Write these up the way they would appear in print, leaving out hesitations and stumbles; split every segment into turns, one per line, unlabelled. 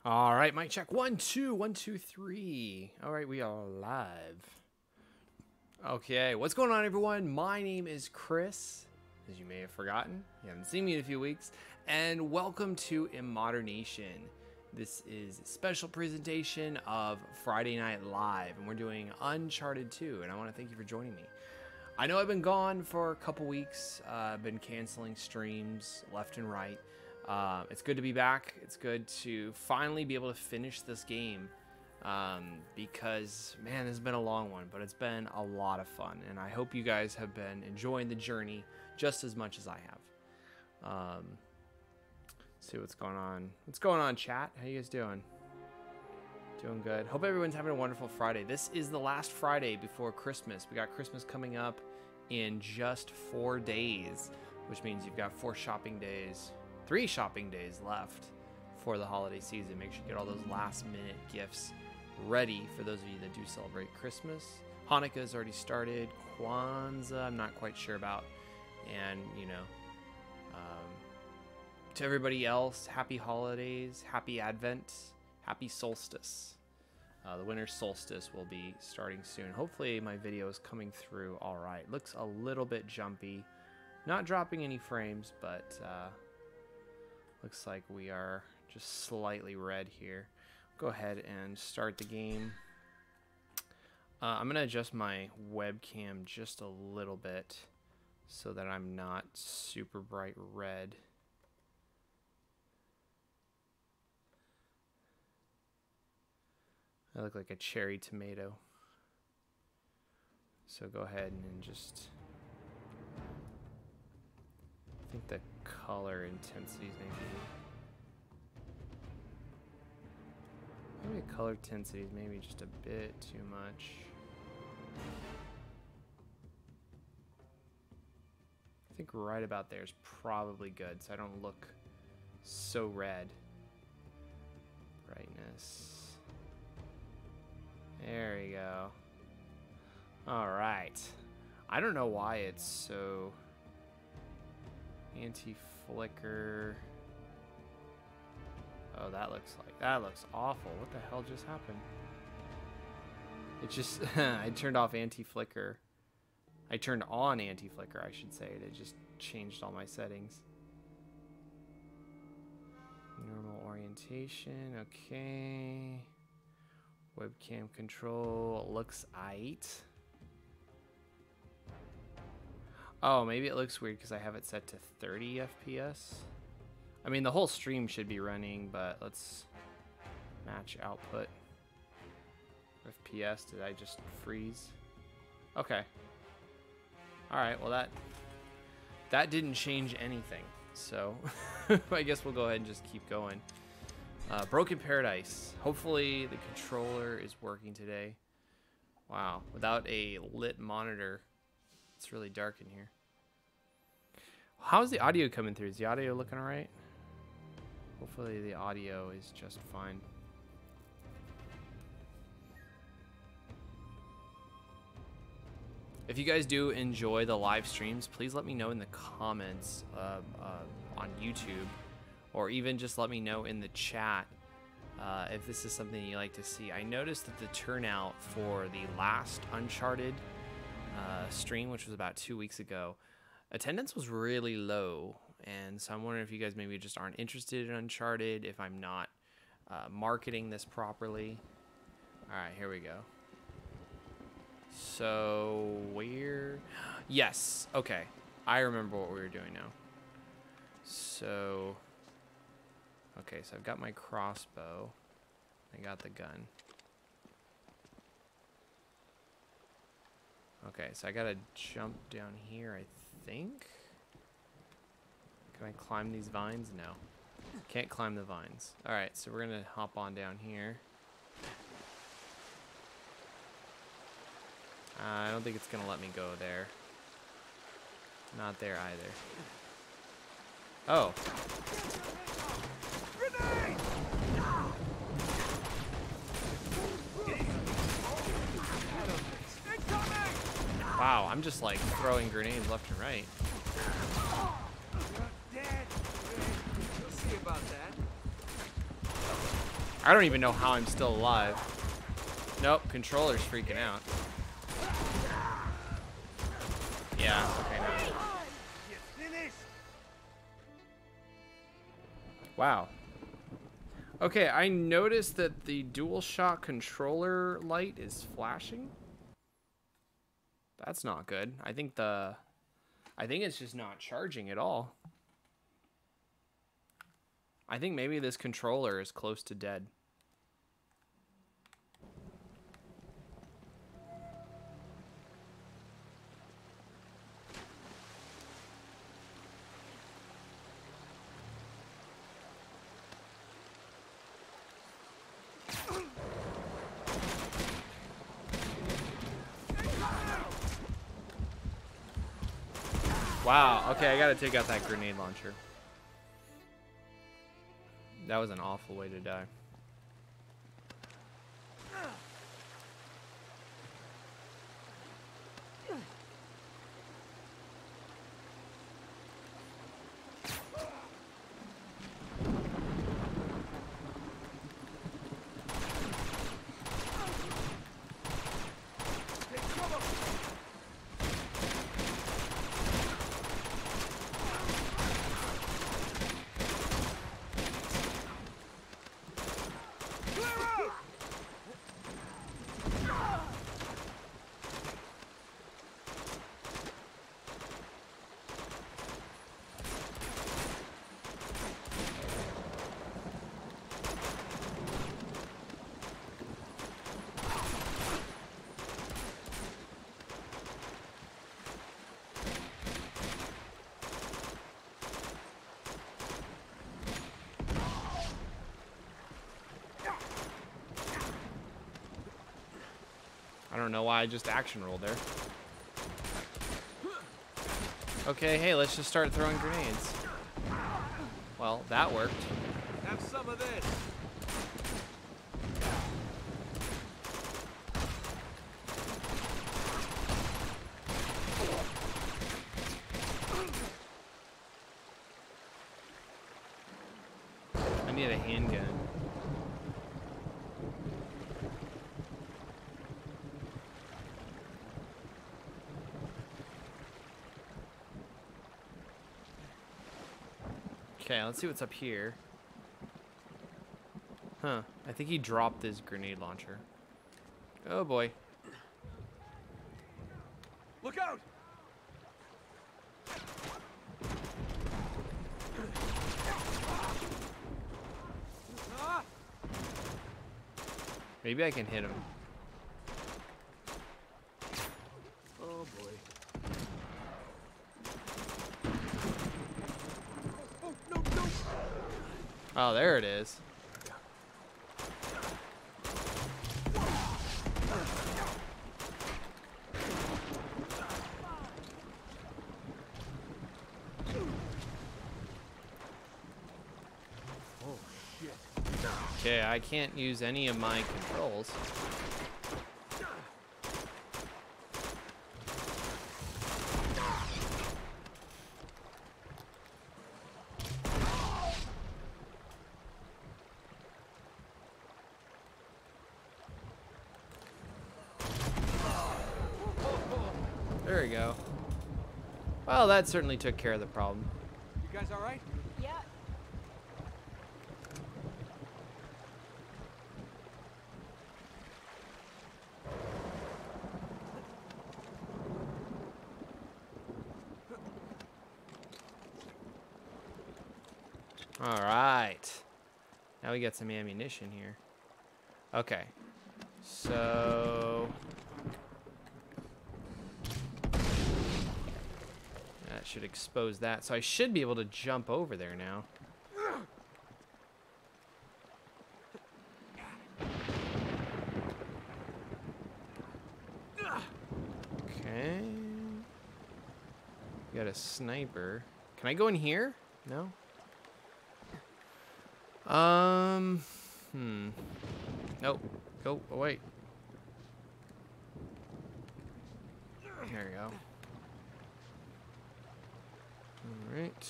All right, mic check. 1, 2, 1, 2, 3. All right, we are live. Okay, what's going on, everyone? My name is Chris, as you may have forgotten. You haven't seen me in a few weeks. And welcome to ImmodderNation. This is a special presentation of Friday Night Live, and we're doing Uncharted 2, and I want to thank you for joining me. I know I've been gone for a couple weeks. I've been canceling streams left and right. It's good to be back. It's good to finally be able to finish this game because, man, this has been a long one, but it's been a lot of fun, and I hope you guys have been enjoying the journey just as much as I have. See what's going on. What's going on, chat? How you guys doing? Doing good. Hope everyone's having a wonderful Friday. This is the last Friday before Christmas. We got Christmas coming up in just 4 days, which means you've got 3 shopping days left for the holiday season. Make sure you get all those last minute gifts ready for those of you that do celebrate Christmas. Hanukkah's already started. Kwanzaa, I'm not quite sure about. And, you know, to everybody else, happy holidays, happy Advent, happy solstice. The winter solstice will be starting soon. Hopefully my video is coming through all right. Looks a little bit jumpy. Not dropping any frames, but looks like we are just slightly red here. Go ahead and start the game. I'm going to adjust my webcam just a little bit so that I'm not super bright red. I look like a cherry tomato. So go ahead and just... I think the color intensities maybe color intensities maybe just a bit too much. I think right about there is probably good, so I don't look so red. Brightness. There we go. All right. I don't know why it's so anti-flicker. Oh, that looks awful. What the hell just happened? It just I turned off anti-flicker. I turned on anti-flicker, I should say. It just changed all my settings. Normal orientation, okay. Webcam control looks aight. Oh, maybe it looks weird because I have it set to 30 FPS. I mean, the whole stream should be running, but let's match output. FPS, did I just freeze? Okay. Alright, well that didn't change anything. So, I guess we'll go ahead and just keep going. Broken Paradise. Hopefully the controller is working today. Wow, without a lit monitor, it's really dark in here. How's the audio coming through? Is the audio looking all right? Hopefully the audio is just fine. If you guys do enjoy the live streams, please let me know in the comments on YouTube, or even just let me know in the chat if this is something you like to see. I noticed that the turnout for the last Uncharted stream, which was about 2 weeks ago, attendance was really low, and so I'm wondering if you guys maybe just aren't interested in Uncharted, if I'm not marketing this properly. Alright, here we go. So, yes, okay. I remember what we were doing now. So, okay, so I've got my crossbow. I got the gun. Okay, so I gotta jump down here, I think. Can I climb these vines? No. Can't climb the vines. Alright, so we're gonna hop on down here. I don't think it's gonna let me go there. Not there either. Oh. Wow, I'm just like throwing grenades left and right.
You'll see about that.
I don't even know how I'm still alive. Nope, controller's freaking out. Yeah, okay, now. Wow. Okay, I noticed that the DualShock controller light is flashing. That's not good. I think it's just not charging at all. I think maybe this controller is close to dead. Wow, okay, I gotta take out that grenade launcher. That was an awful way to die. I don't know why I just action rolled there. Okay, hey, let's just start throwing grenades. Well, that worked.
Have some of this.
I need a handgun. Okay, let's see what's up here. Huh, I think he dropped his grenade launcher. Oh boy.
Look out!
Maybe I can hit him.
Oh boy. Oh, no, no!
Oh, there it is. Okay, I can't use any of my controls. There we go. Well, that certainly took care of the problem.
You guys all right?
Yeah.
All right. Now we got some ammunition here. Okay. So that should expose that. So I should be able to jump over there now. Okay. Got a sniper. Can I go in here? No. Nope. Go away. There we go. All right.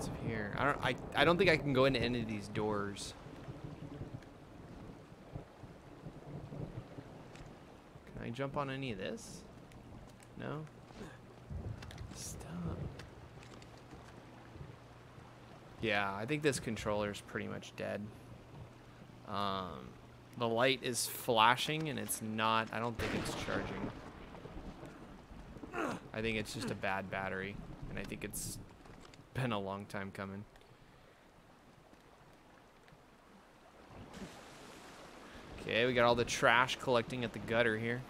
explosive here. I don't think I can go into any of these doors. Can I jump on any of this? No? Stop. Yeah, I think this controller is pretty much dead. The light is flashing and it's not, I don't think it's charging. I think it's just a bad battery, and I think it's been a long time coming. Okay, we got all the trash collecting at the gutter here.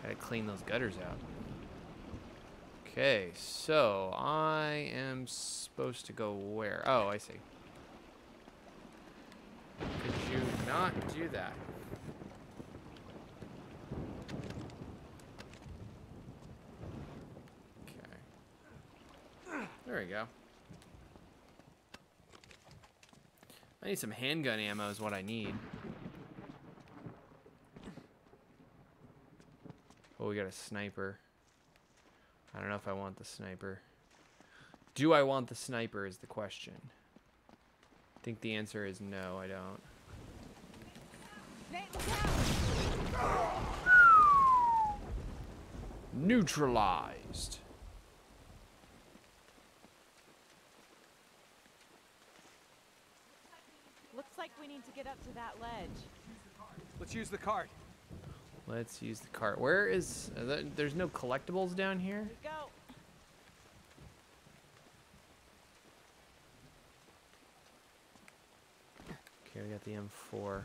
Gotta clean those gutters out. Okay, so I am supposed to go where? Oh, I see. Could you not do that? Okay. There we go. I need some handgun ammo is what I need. Oh, we got a sniper. I don't know if I want the sniper. Do I want the sniper is the question. I think the answer is no, I don't. Neutralized.
Looks like we need to get up to that ledge.
Let's use the cart.
Let's use the cart. Where is... there's no collectibles down here?
Here we go.
Okay, we got the M4.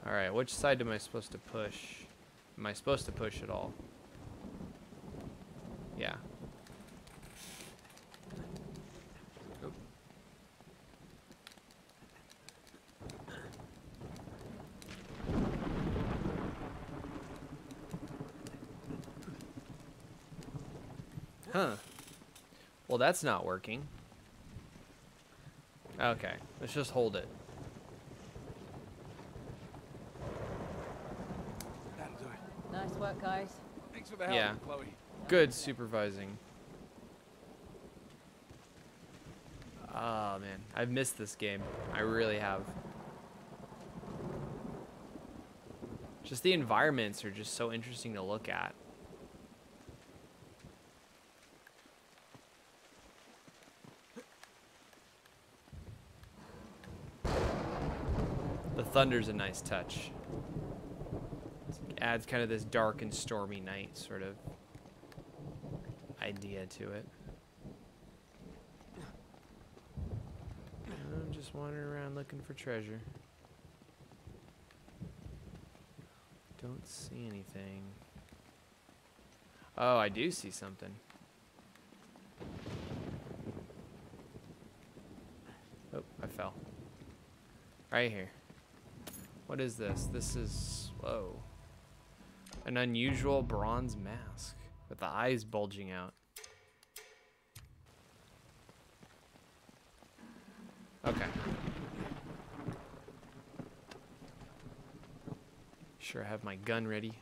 Alright, which side am I supposed to push? Am I supposed to push at all? Yeah. Oop. Huh. Well, that's not working. Okay, let's just hold it.
That'll do it.
Nice work, guys.
Thanks for the help,
Yeah.
Chloe.
Good supervising. Oh, man. I've missed this game. I really have. Just the environments are just so interesting to look at. The thunder's a nice touch. It adds kind of this dark and stormy night sort of idea to it. I'm just wandering around looking for treasure. Don't see anything. Oh, I do see something. Oh, I fell. Right here. What is this? This is... Whoa. An unusual bronze mask with the eyes bulging out. Okay. Sure, I have my gun ready.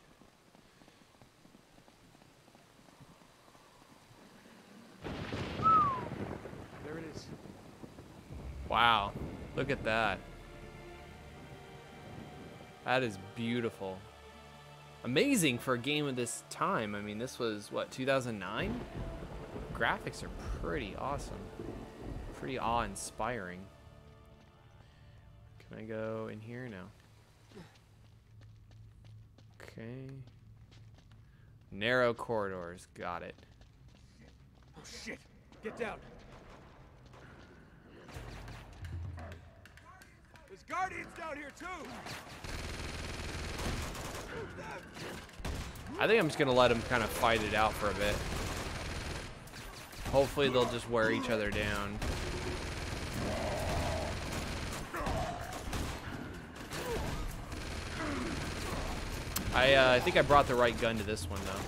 There it is.
Wow. Look at that. That is beautiful. Amazing for a game of this time. I mean, this was, what, 2009? Graphics are pretty awesome. Pretty awe-inspiring. Can I go in here? No. Okay. Narrow corridors. Got it.
Oh, shit. Get down. There's guardians down here, too.
I think I'm just gonna let them kind of fight it out for a bit. Hopefully they'll just wear each other down. I think I brought the right gun to this one though.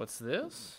What's this?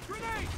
Grenade!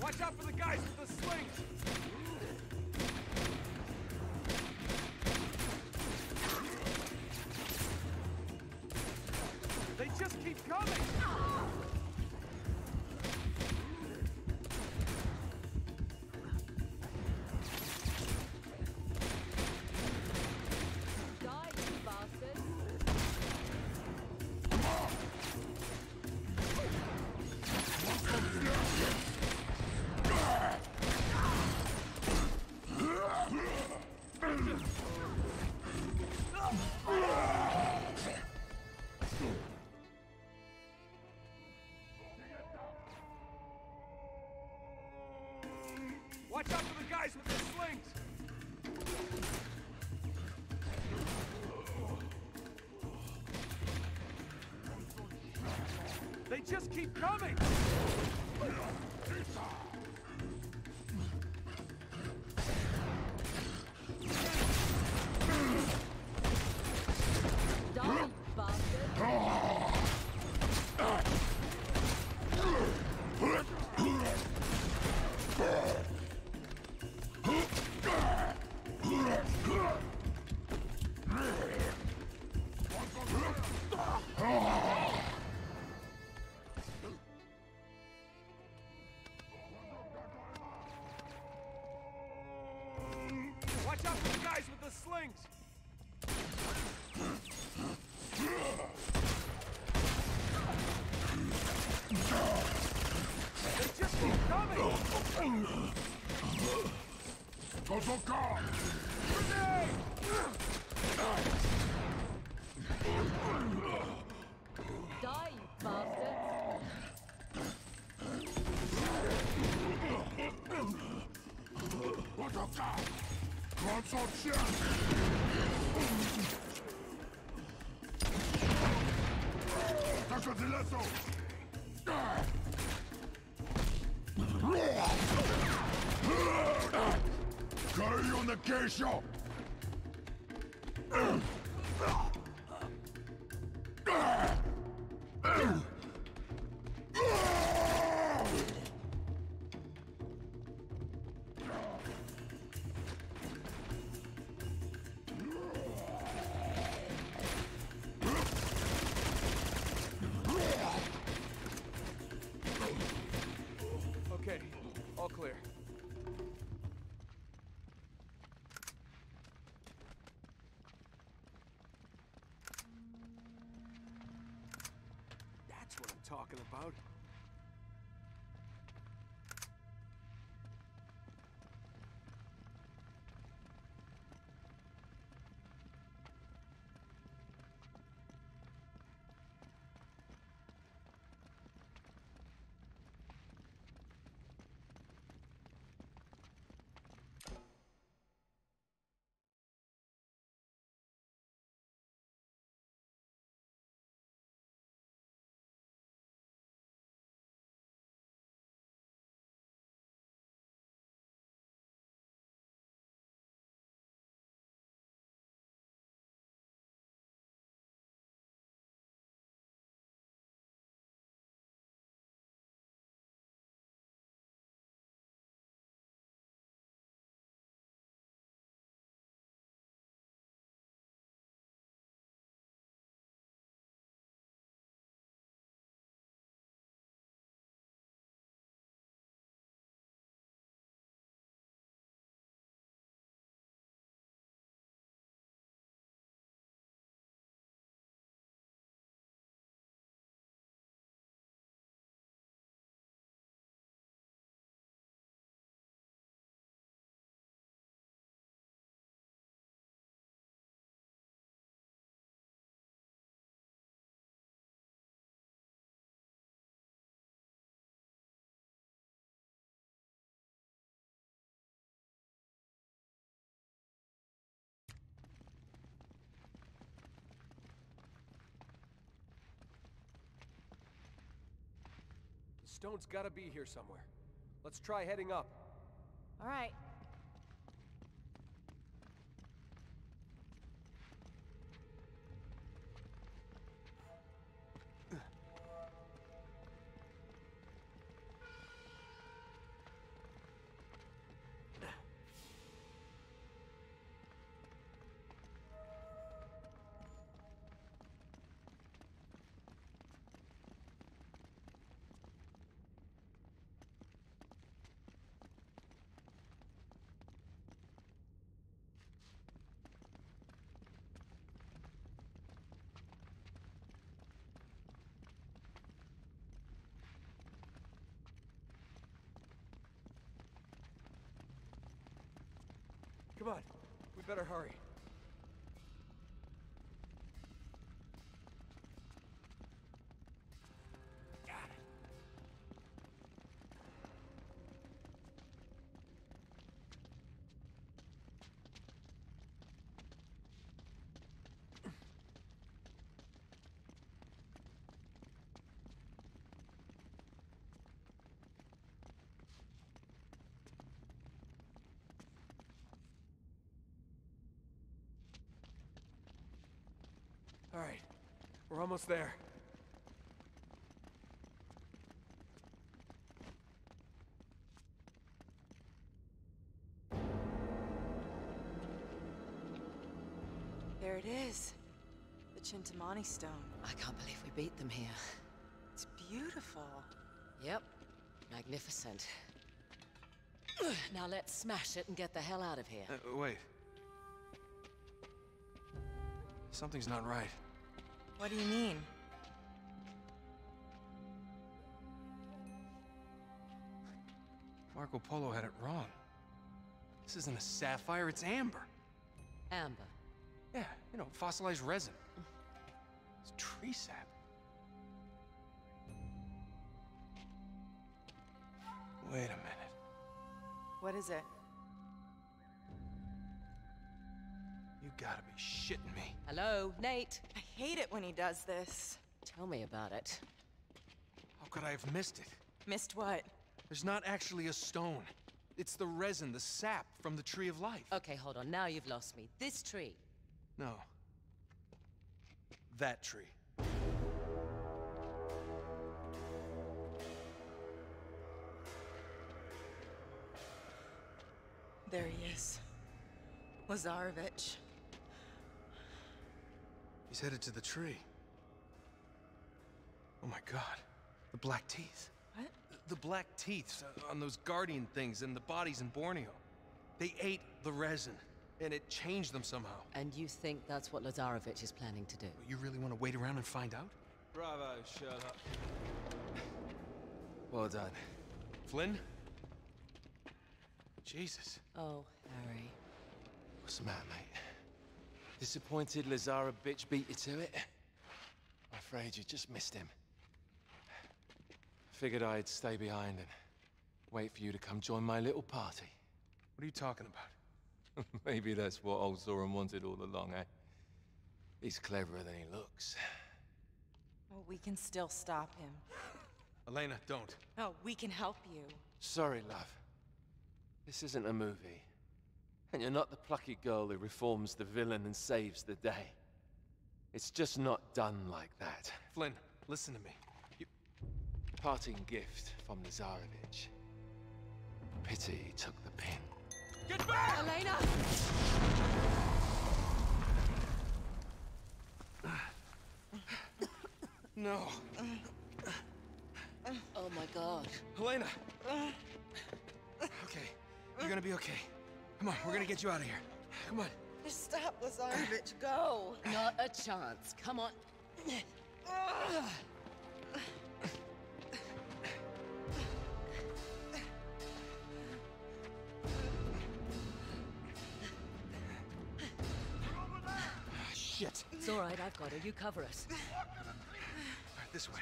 Watch out for the guys with the slings! They just keep coming!
Die, you bastard.
Watch out for the guys with the slings! They just keep coming!
Die, you bastard.
Watch out for the guys with the slings! They just keep coming! Grenade!
Die, you bastards.
talking about. The stone's gotta be here somewhere. Let's try heading up.
All right.
Come on, we better hurry. Got it. All right, we're almost there.
There it is. The Chintamani stone.
I can't believe we beat them here.
It's beautiful.
Yep. Magnificent. Now let's smash it and get the hell out of here.
Wait. Something's not right.
What do you mean?
Marco Polo had it wrong. This isn't a sapphire, it's amber.
Amber.
Yeah, you know, fossilized resin. It's tree sap. Wait a minute.
What is it?
You gotta be shitting me.
Hello, Nate.
I hate it when he does this.
Tell me about it.
How could I have missed it?
Missed what?
There's not actually a stone. It's the resin, the sap from the Tree of Life.
Okay, hold on. Now you've lost me. This tree.
No. That tree.
There he is. Lazarevich.
He's headed to the tree. Oh my god. The black teeth.
What?
The black teeth on those guardian things and the bodies in Borneo. They ate the resin, and it changed them somehow.
And you think that's what Lazarevich is planning to do?
You really want to wait around and find out? Bravo, Sherlock. Well done. Flynn? Jesus.
Oh, Harry.
What's the matter, mate? Disappointed Lazara bitch beat you to it? I'm afraid you just missed him. Figured I'd stay behind and wait for you to come join my little party. What are you talking about? Maybe that's what old Zoran wanted all along, eh? He's cleverer than he looks.
Oh, we can still stop him.
Elena, don't.
Oh, we can help you.
Sorry, love. This isn't a movie. And you're not the plucky girl who reforms the villain and saves the day. It's just not done like that. Flynn, listen to me. Parting gift from Lazarovich. Pity he took the pin. Get back!
Elena!
No.
Oh my god.
Elena! Okay, you're gonna be okay. Come on, we're gonna get you out of here. Come on.
Just stop, Lazarovich. Go.
Not a chance. Come on.
Shit.
It's all right, I've got her. You cover us.
All right, this way.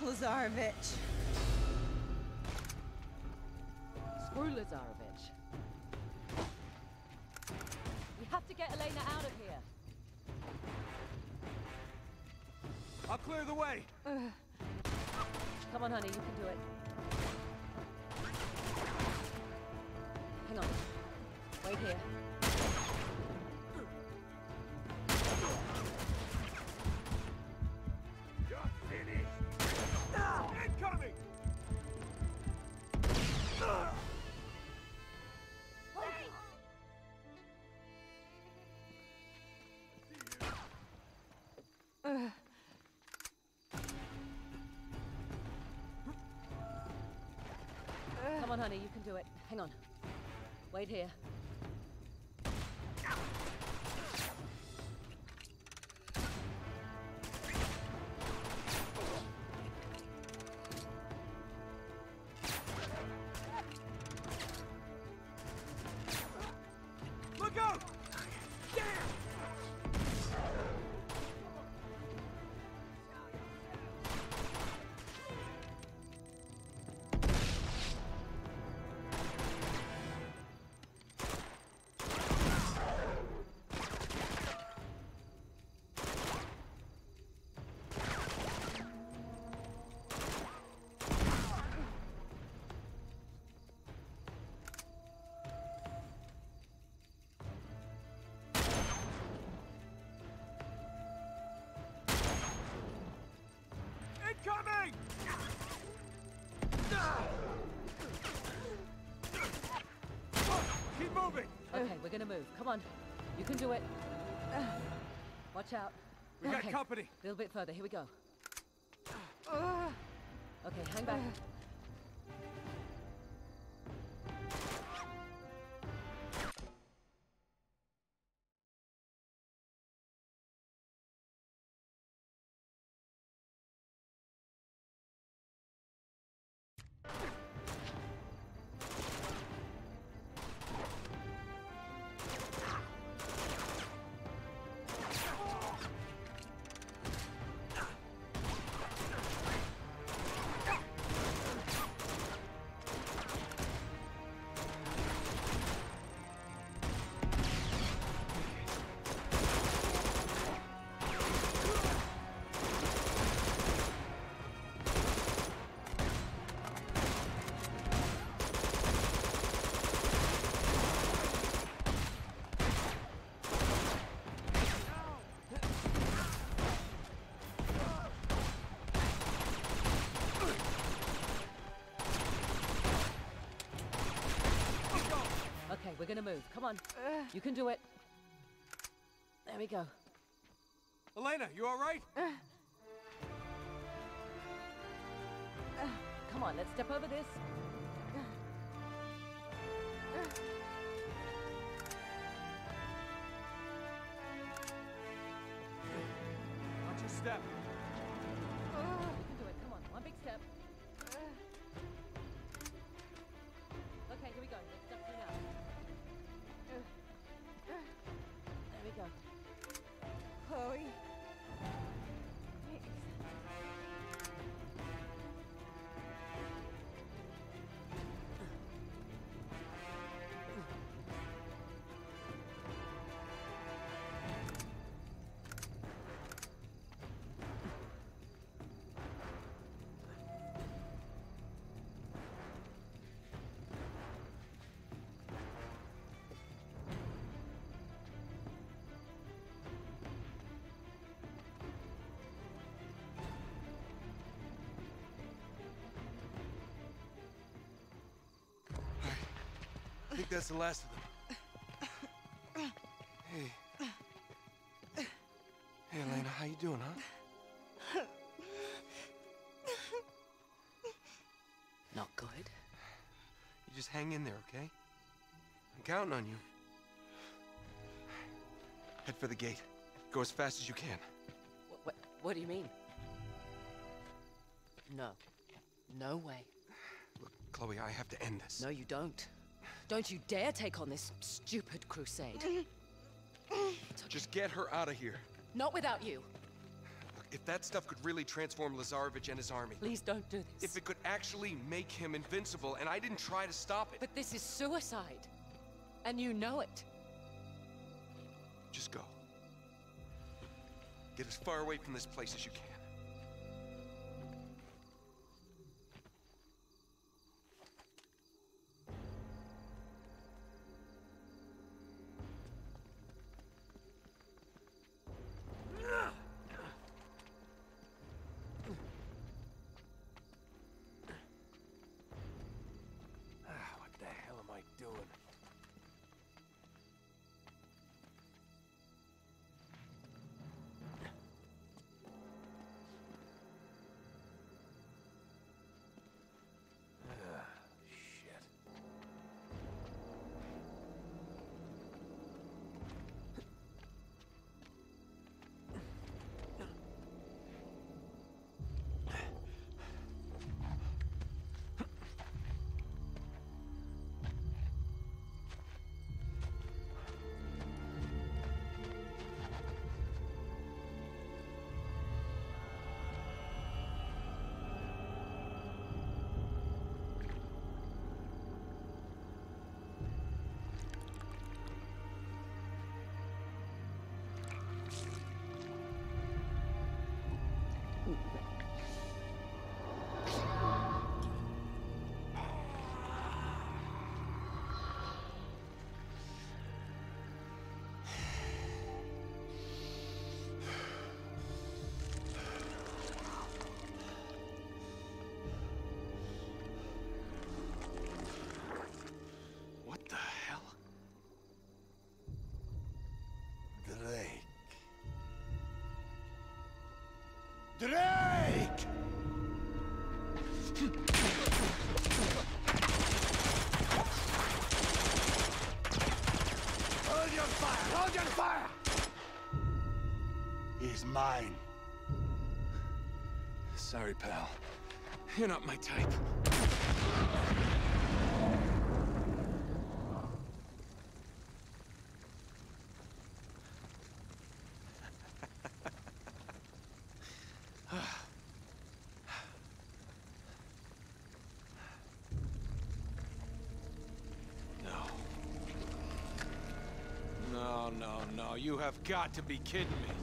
Lazarovich.
Screw Lazarovich. We have to get Elena out of here.
I'll clear the way.
Come on, honey, you can do it. Hang on. Wait here.
Incoming!
Come on, honey, you can do it. Hang on. Wait here.
Look out! Damn! Incoming! Keep moving!
Okay, we're gonna move. Come on. You can do it. Watch out.
We got company.
A little bit further. Here we go. Okay, hang back. Okay, we're gonna move. Come on. You can do it. There we go.
Elena, you all right?
Come on, let's step over this.
step.
You can do it. Come on, one big step. Okay, here we go. Let's step through now. There we go.
Chloe.
I think that's the last of them. Hey. Hey, Elena, how you doing, huh?
Not good.
You just hang in there, okay? I'm counting on you. Head for the gate. Go as fast as you can.
What do you mean? No. No way.
Look, Chloe, I have to end this.
No, you don't. Don't you dare take on this stupid crusade.
Just get her out of here.
Not without you.
Look, if that stuff could really transform Lazarevich and his army.
Please don't do this.
If it could actually make him invincible, and I didn't try to stop it.
But this is suicide. And you know it.
Just go. Get as far away from this place as you can. What the hell am I doing? Shit. What the hell?
Drake. Drake! Hold your fire! Hold your fire! He's mine.
Sorry, pal. You're not my type. No, you have got to be kidding me.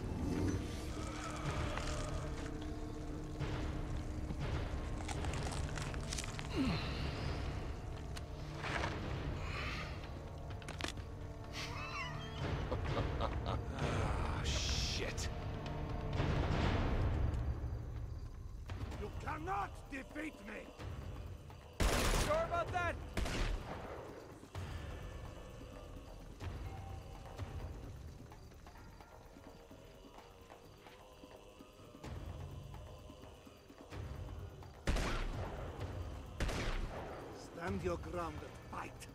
Ah, shit.
You cannot defeat me!
Sure about that?
Stand your ground and fight.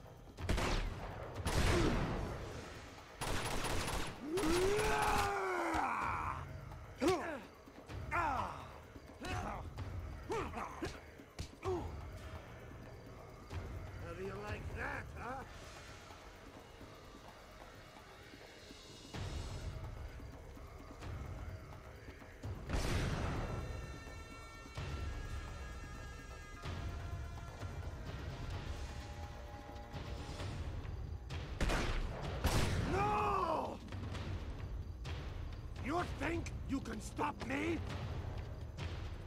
You think you can stop me?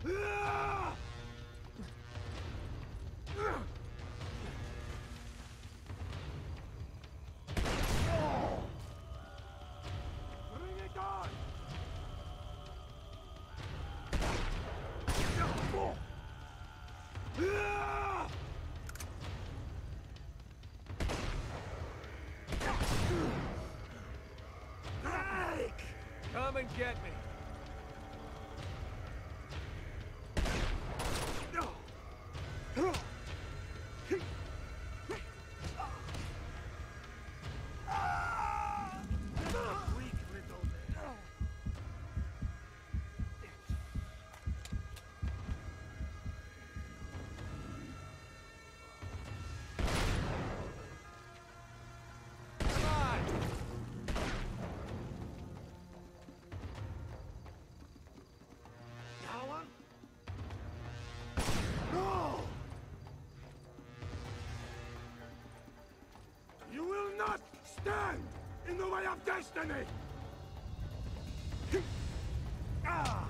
Ah! Bring it on! Ah! Drake!
Come and get me.
Weak little man.
Come on.
Alan? No! You will not stand in the way of destiny! Ah!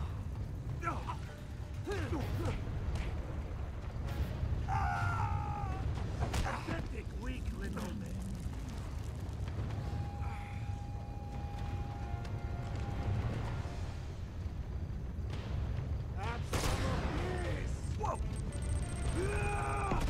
Pathetic, weak little man. Have some of this! Whoa! Ah!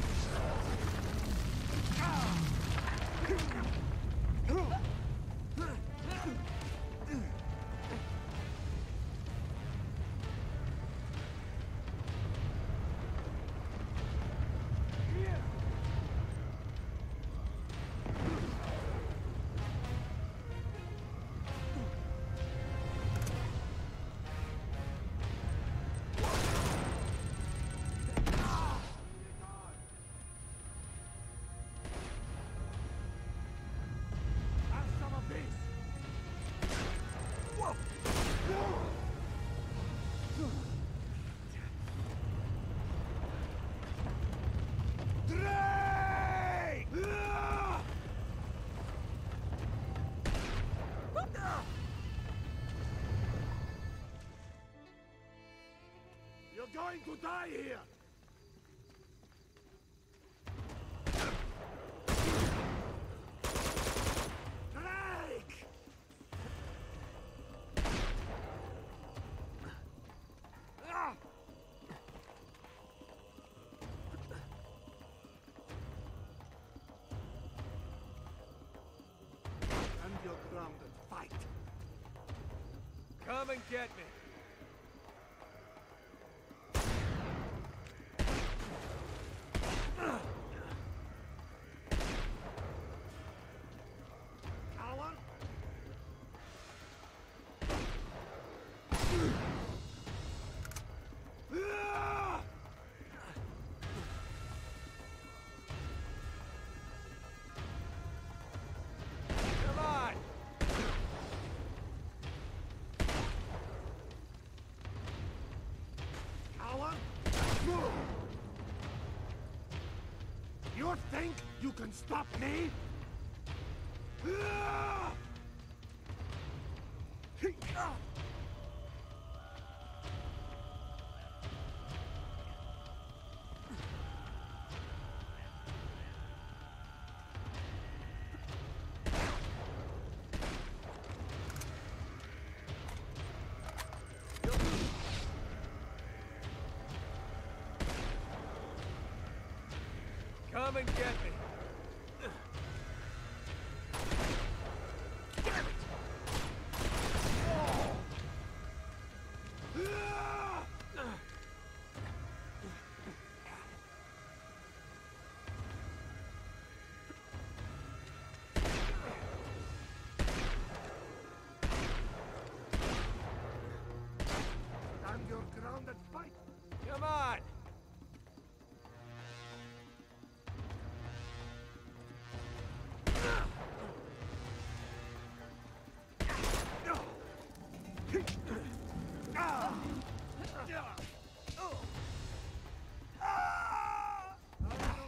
Here! Have some of this! Whoa! Drake! You're going to die here! Drake! Ah! Stand your ground and fight.
Come and get me.
Alan? Ah!
Come on.
Alan? You think you can stop me? Ah!
Come and get me.
Stand your ground and fight.
Come on.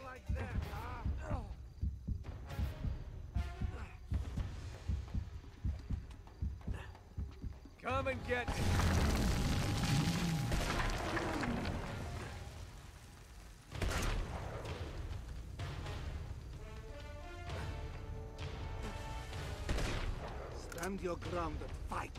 Like that, huh?
Come
Come and get me.
Stand your ground and fight.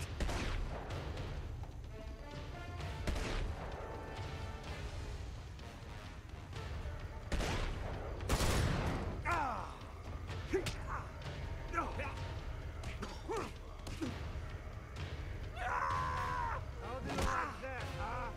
How do you like that, huh?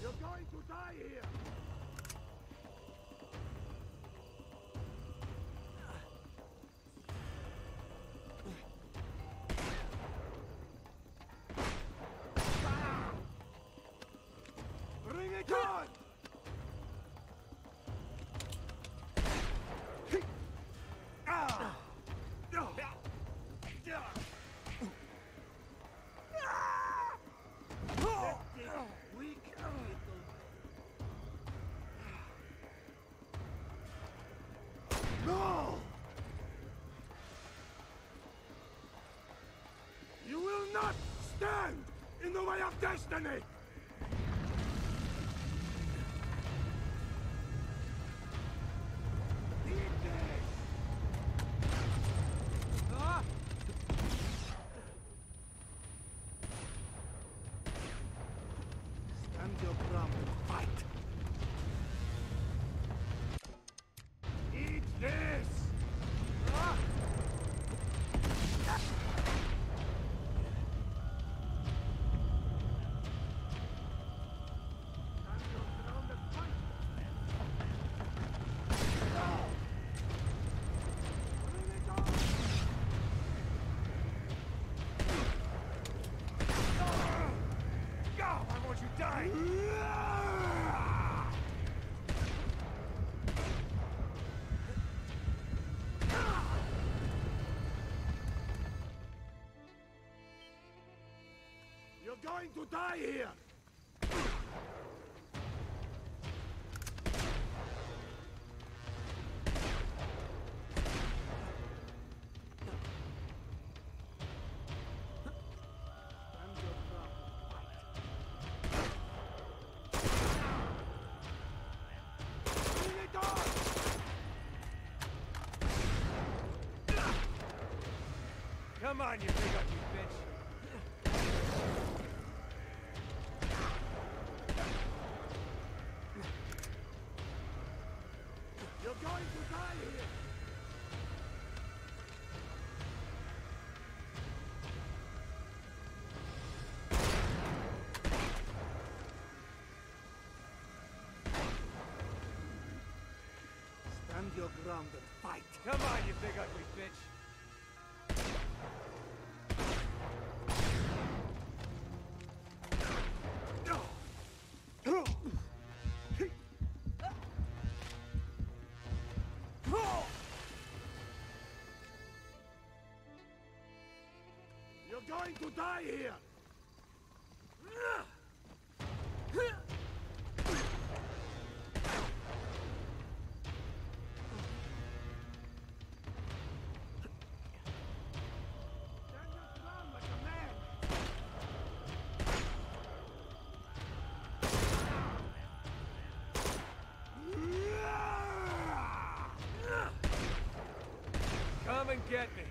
You're going to die here! Bring it on! Weak little... No! You will not stand in the way of destiny! Eat this! Ah! Stand your ground and fight! Eat this! Ah! Stand your ground and fight! Bring it on!
Go! I want you dying!
You're going to die here! Stand your ground and fight. Bring it on!
Come on, you big ugly bitch!
You're going to die here! Stand your ground and fight!
Come on, you big ugly bitch!
You're going to die here! Stand your ground like a man!
Come and get me!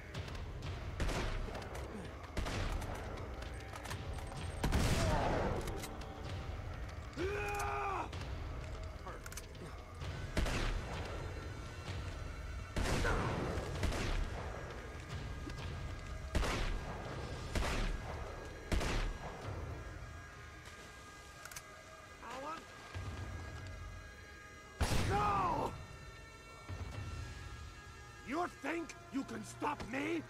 Coward! No! You think you can stop me?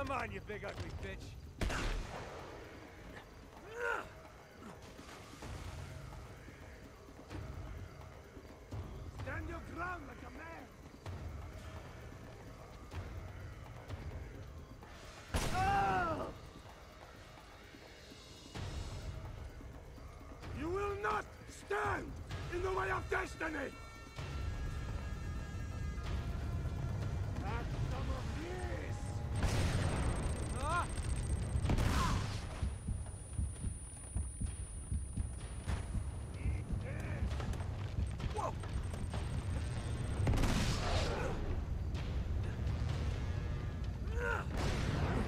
Come on, you big ugly bitch.
Stand your ground like a man. Ah! You will not stand in the way of destiny! Have some of this!
Ah!
Eat this! Whoa!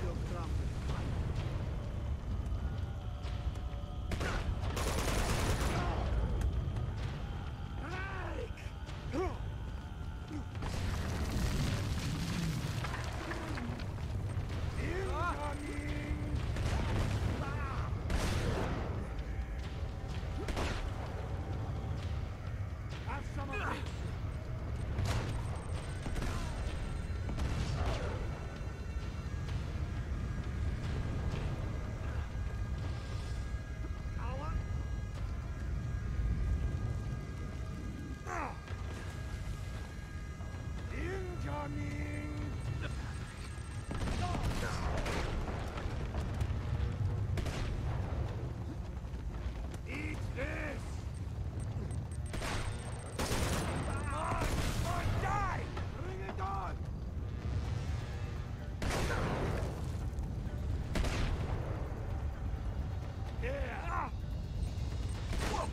Your ground. Have some of this! Coward! Incoming! Eat this! Or die! Bring it on! Yeah! Whoa!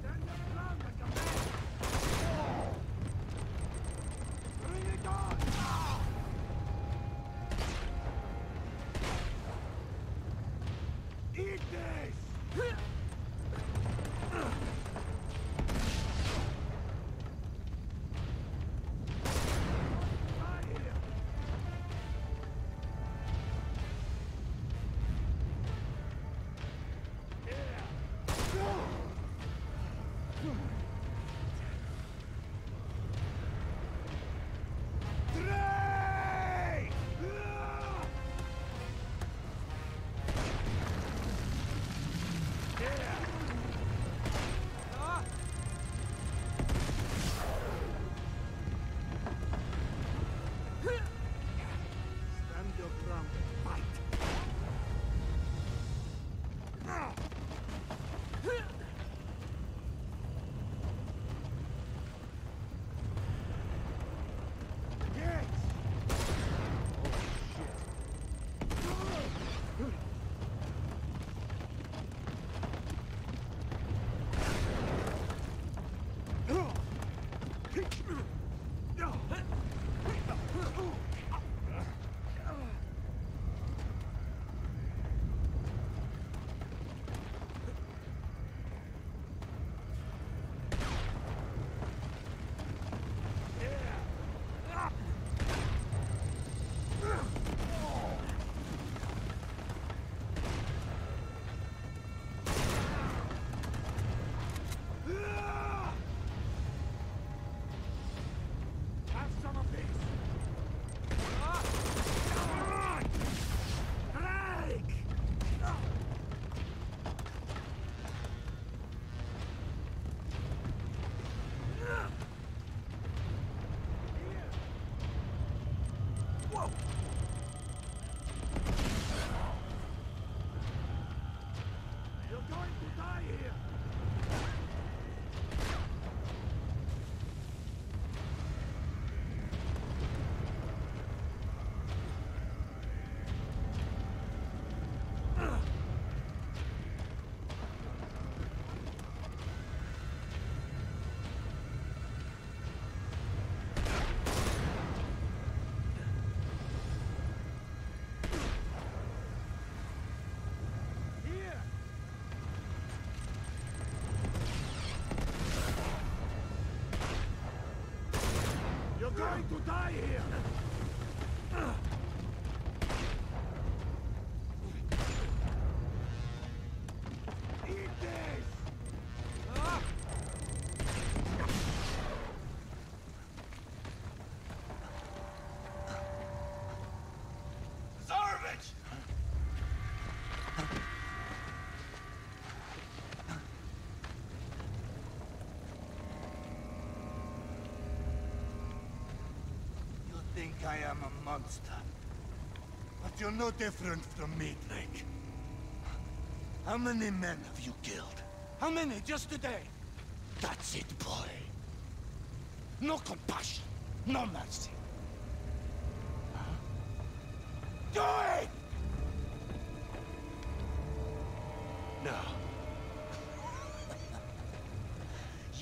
Stand your ground like a man! Bring it on! Eat this! Right here! Stand your ground and fight! Yes! Have some of this! Come on! Break! Here! Whoa! You're going to die here! I am a monster. But you're no different from me, Blake. How many men have you killed? How many just today? That's it, boy. No compassion, no mercy. Huh? Do it! No.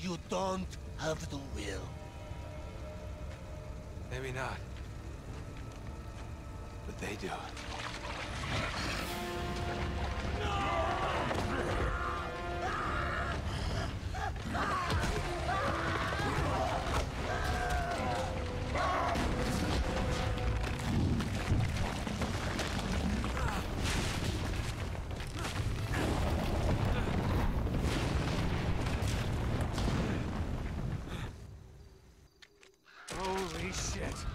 You don't have the will.
Maybe not. But they do.
Holy shit.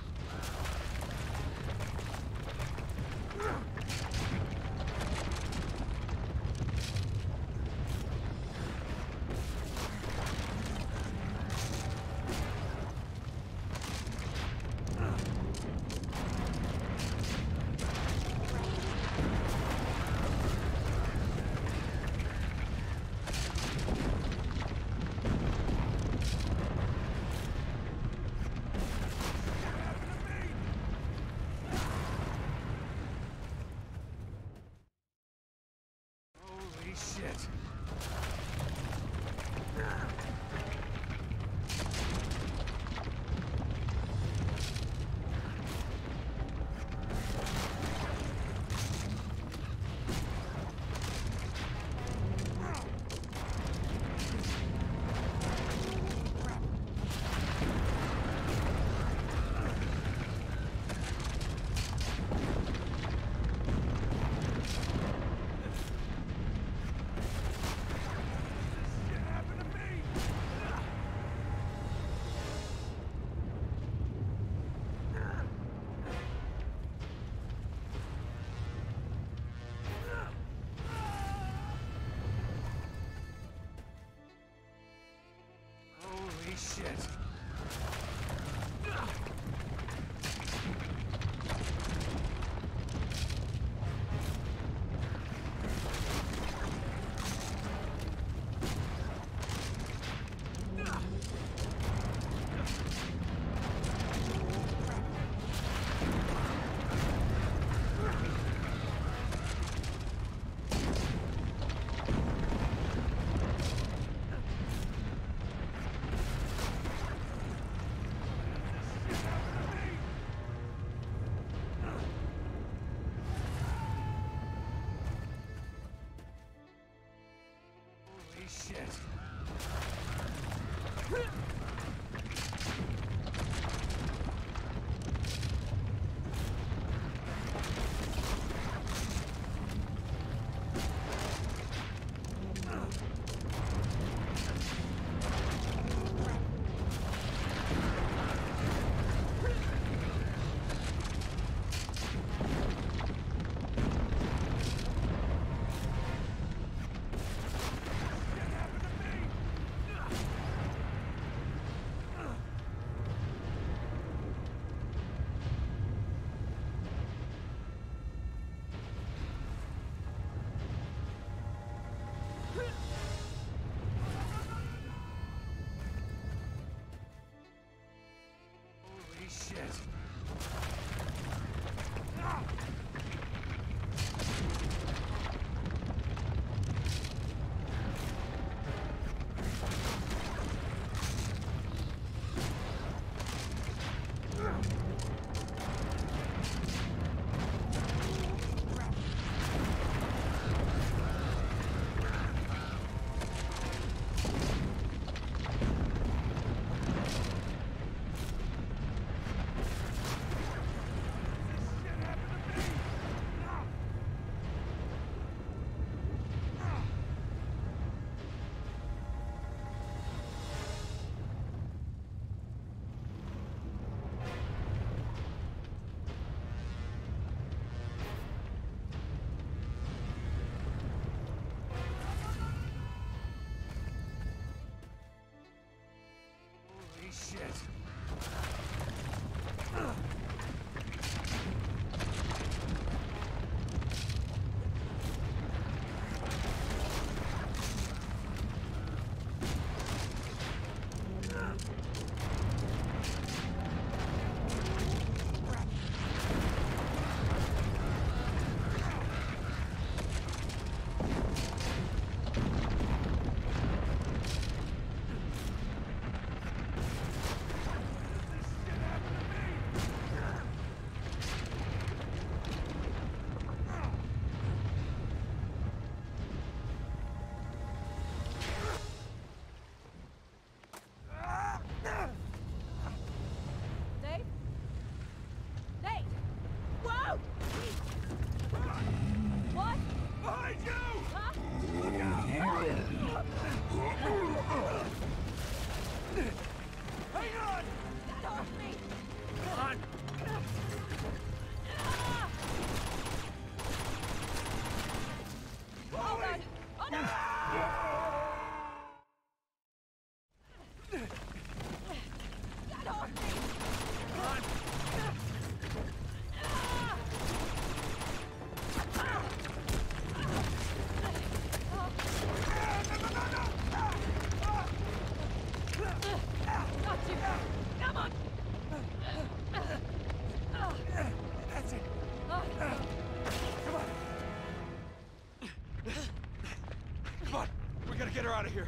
out of here.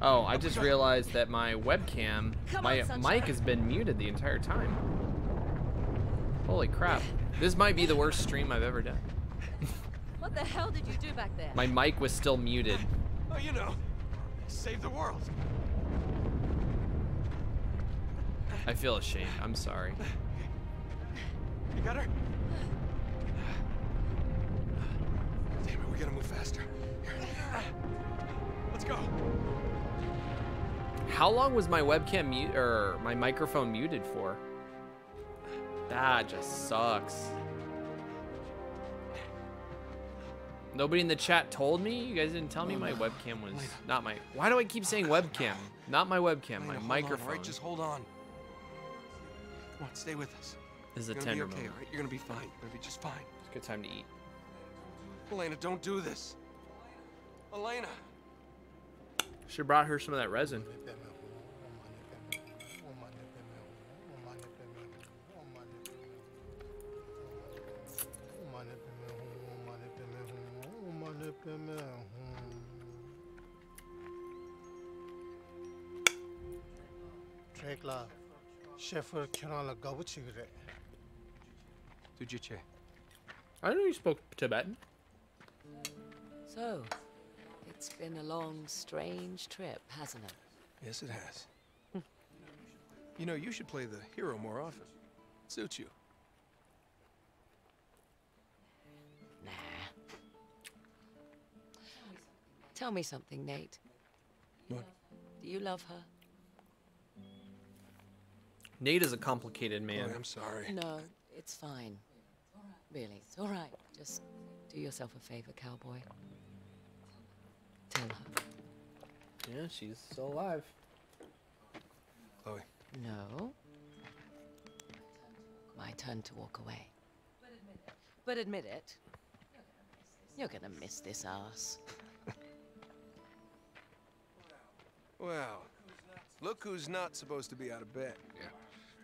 Oh, I just realized that my webcam, my mic has been muted the entire time. Holy crap. This might be the worst stream I've ever done.
What the hell did you do back there?
My mic was still muted.
Oh, you know, save the world.
I feel ashamed. I'm sorry.
You got her? Damn it, we gotta move faster. Here. Let's go.
How long was my webcam mute or my microphone muted for? That just sucks. Nobody in the chat told me? You guys didn't tell me my webcam was not my... Why do I keep saying webcam? Not my webcam, my microphone.
All right, just hold on. Come on, stay with us.
This is a
You're
tender
gonna be okay,
moment.
all right? You're gonna be fine. You're gonna be just fine.
It's a good time to eat.
Elena, don't do this. Elena.
Should've brought her some of that resin.
Trekla, Shepherd Kerala Gabuchigre.
Tujiche.
I didn't know you spoke Tibetan.
So, it's been a long, strange trip, hasn't it?
Yes, it has. You know, you should play the hero more often. Suits you.
Nah. Tell me something, Nate.
What?
Do you love her?
Nate is a complicated man.
Boy, I'm sorry.
No, it's fine. Really, it's all right. Just do yourself a favor, cowboy. Tell her.
Yeah, she's still alive.
Chloe.
No. My turn to walk away.
But admit it.
You're gonna miss this ass.
Well, look who's not supposed to be out of bed.
Yeah,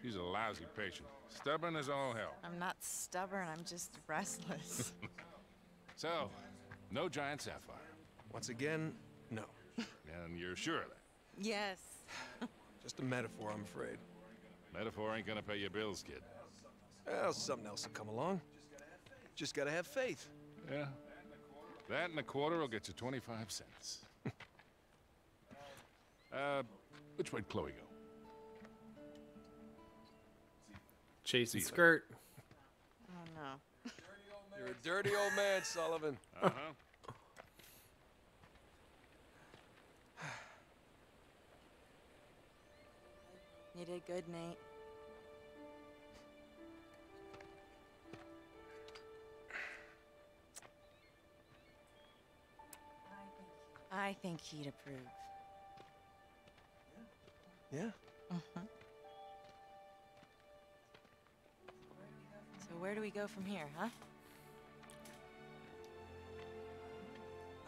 he's a lousy patient. Stubborn as all hell.
I'm not stubborn, I'm just restless.
So, no giant sapphire.
Once again, no.
And you're sure of that?
Yes.
Just a metaphor, I'm afraid.
Metaphor ain't gonna pay your bills, kid.
Well, something else will come along. Just gotta have faith.
Yeah. That and a quarter will get you 25 cents. Which way'd Chloe go?
Chase and
See you
skirt.
Oh no.
You're a dirty old man, Sullivan.
Uh-huh.
You did good, Nate. I think he'd approve.
Yeah?
Mm-hmm. So where do we go from here, huh?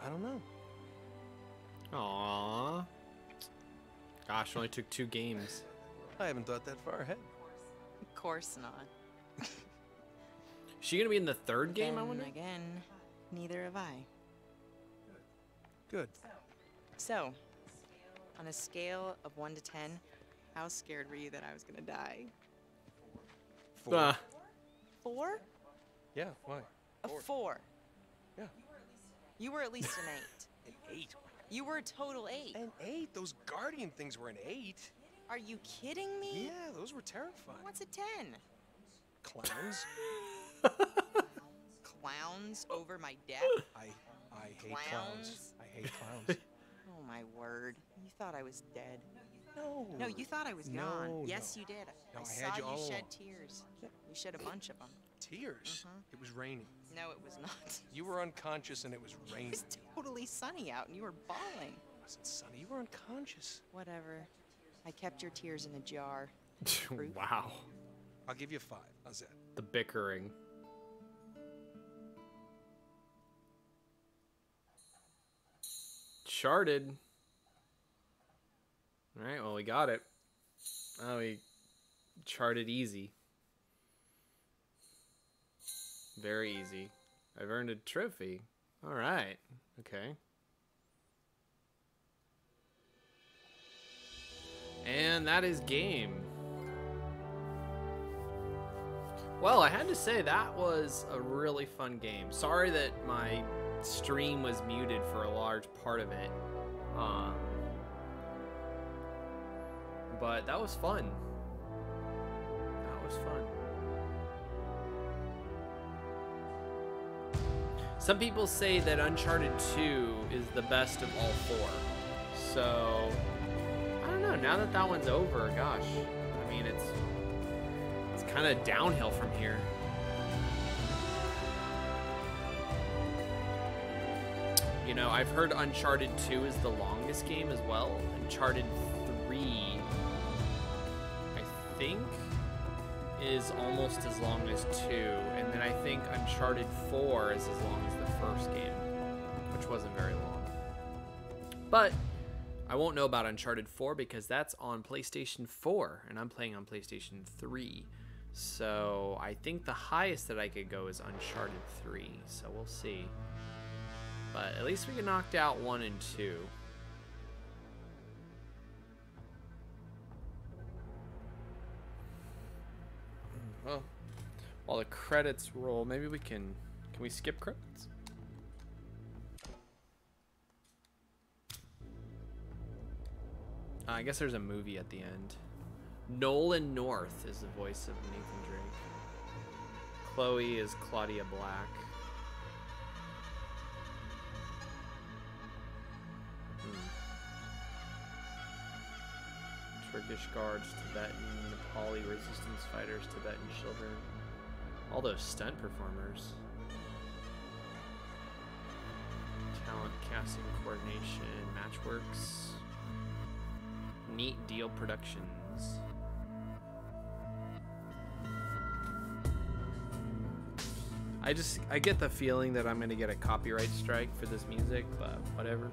I don't know.
Aww. Gosh, it only took 2 games.
I haven't thought that far ahead.
Of course not.
Is she gonna be in the 3rd game, I
Then
wonder?
again, neither have I.
Good.
So, on a scale of 1 to 10, how scared were you that I was gonna die?
4.
4?
Yeah, why?
A 4.
Yeah.
You were at least an 8.
An 8.
You were a total 8.
An 8? Those guardian things were an 8.
Are you kidding me?
Yeah, those were terrifying.
What's a 10?
Clowns.
Clowns over my death?
I hate clowns.
Clowns?
I hate clowns.
Oh my word. You thought I was dead.
No.
No, you thought I was
No,
gone. Yes,
no.
you did.
No,
I
I
saw
had you
you
all
shed
along.
tears. You shed a bunch of them.
Tears. It was raining.
No, it was not.
You were unconscious and it was
It
raining.
was totally sunny out and you were bawling.
It wasn't sunny. You were unconscious.
Whatever. I kept your tears in a jar. Proof?
Wow.
I'll give you 5. How's that?
The bickering. Uncharted. Alright, well, we got it. Oh, we charted easy. Very easy. I've earned a trophy. Alright. Okay. And that is game. Well, I had to say that was a really fun game. Sorry that my stream was muted for a large part of it. But that was fun. That was fun. Some people say that Uncharted 2 is the best of all four. So, I don't know. Now that that one's over, gosh. I mean, it's kind of downhill from here. You know, I've heard Uncharted 2 is the longest game as well. Uncharted 3, I think, is almost as long as 2. And then I think Uncharted 4 is as long as the first game, which wasn't very long. But I won't know about Uncharted 4 because that's on PlayStation 4, and I'm playing on PlayStation 3. So I think the highest that I could go is Uncharted 3, so we'll see. But at least we knocked out 1 and 2. Well, while the credits roll, maybe we can we skip credits? I guess there's a movie at the end. Nolan North is the voice of Nathan Drake. Chloe is Claudia Black. Turkish guards, Tibetan, Nepali resistance fighters, Tibetan children. All those stunt performers. Talent, casting, coordination, Matchworks. Neat Deal Productions. I get the feeling that I'm gonna get a copyright strike for this music, but whatever.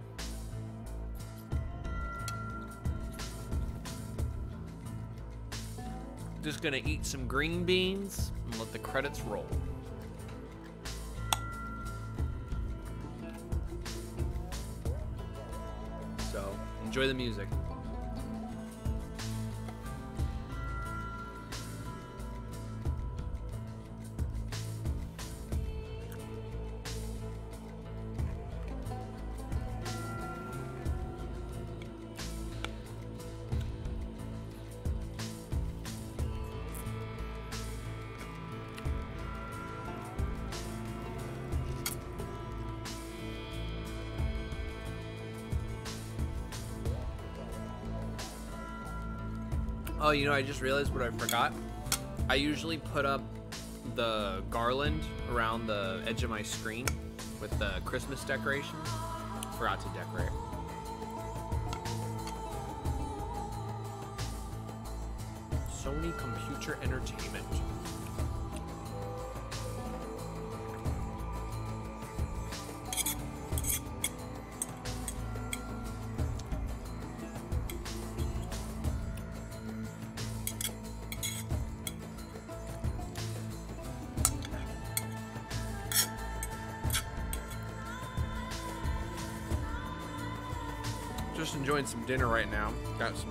Just gonna eat some green beans and let the credits roll. So, enjoy the music. Oh, you know, I just realized what I forgot. I usually put up the garland around the edge of my screen with the Christmas decorations. Forgot to decorate. Sony Computer Entertainment. Just enjoying some dinner right now. Got some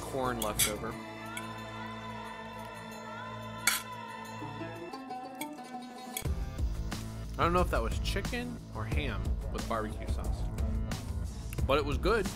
corn left over. I don't know if that was chicken or ham with barbecue sauce, but it was good.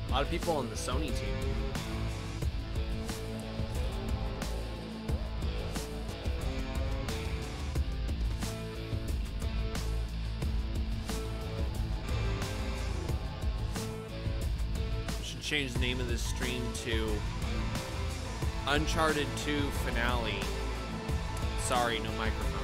A lot of people on the Sony team. Should change the name of this stream to Uncharted 2 Finale. Sorry, no microphone.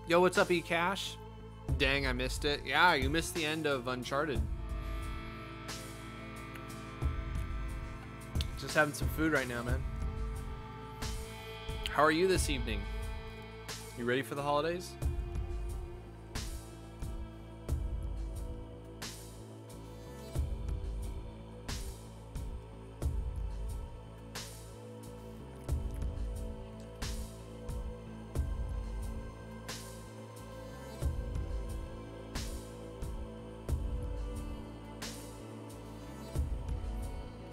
Yo, what's up, eCash? Dang, I missed it. Yeah, you missed the end of Uncharted. Just having some food right now, man. How are you this evening? You ready for the holidays?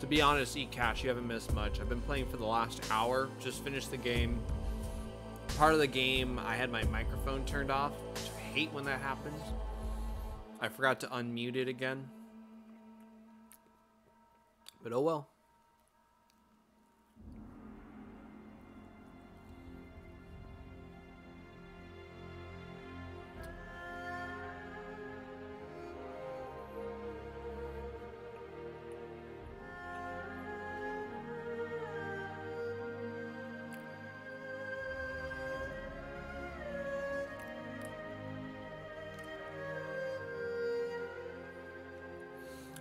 To be honest, eCash, you haven't missed much. I've been playing for the last hour. Just finished the game. Part of the game, I had my microphone turned off, which I hate when that happens. I forgot to unmute it again. But oh well.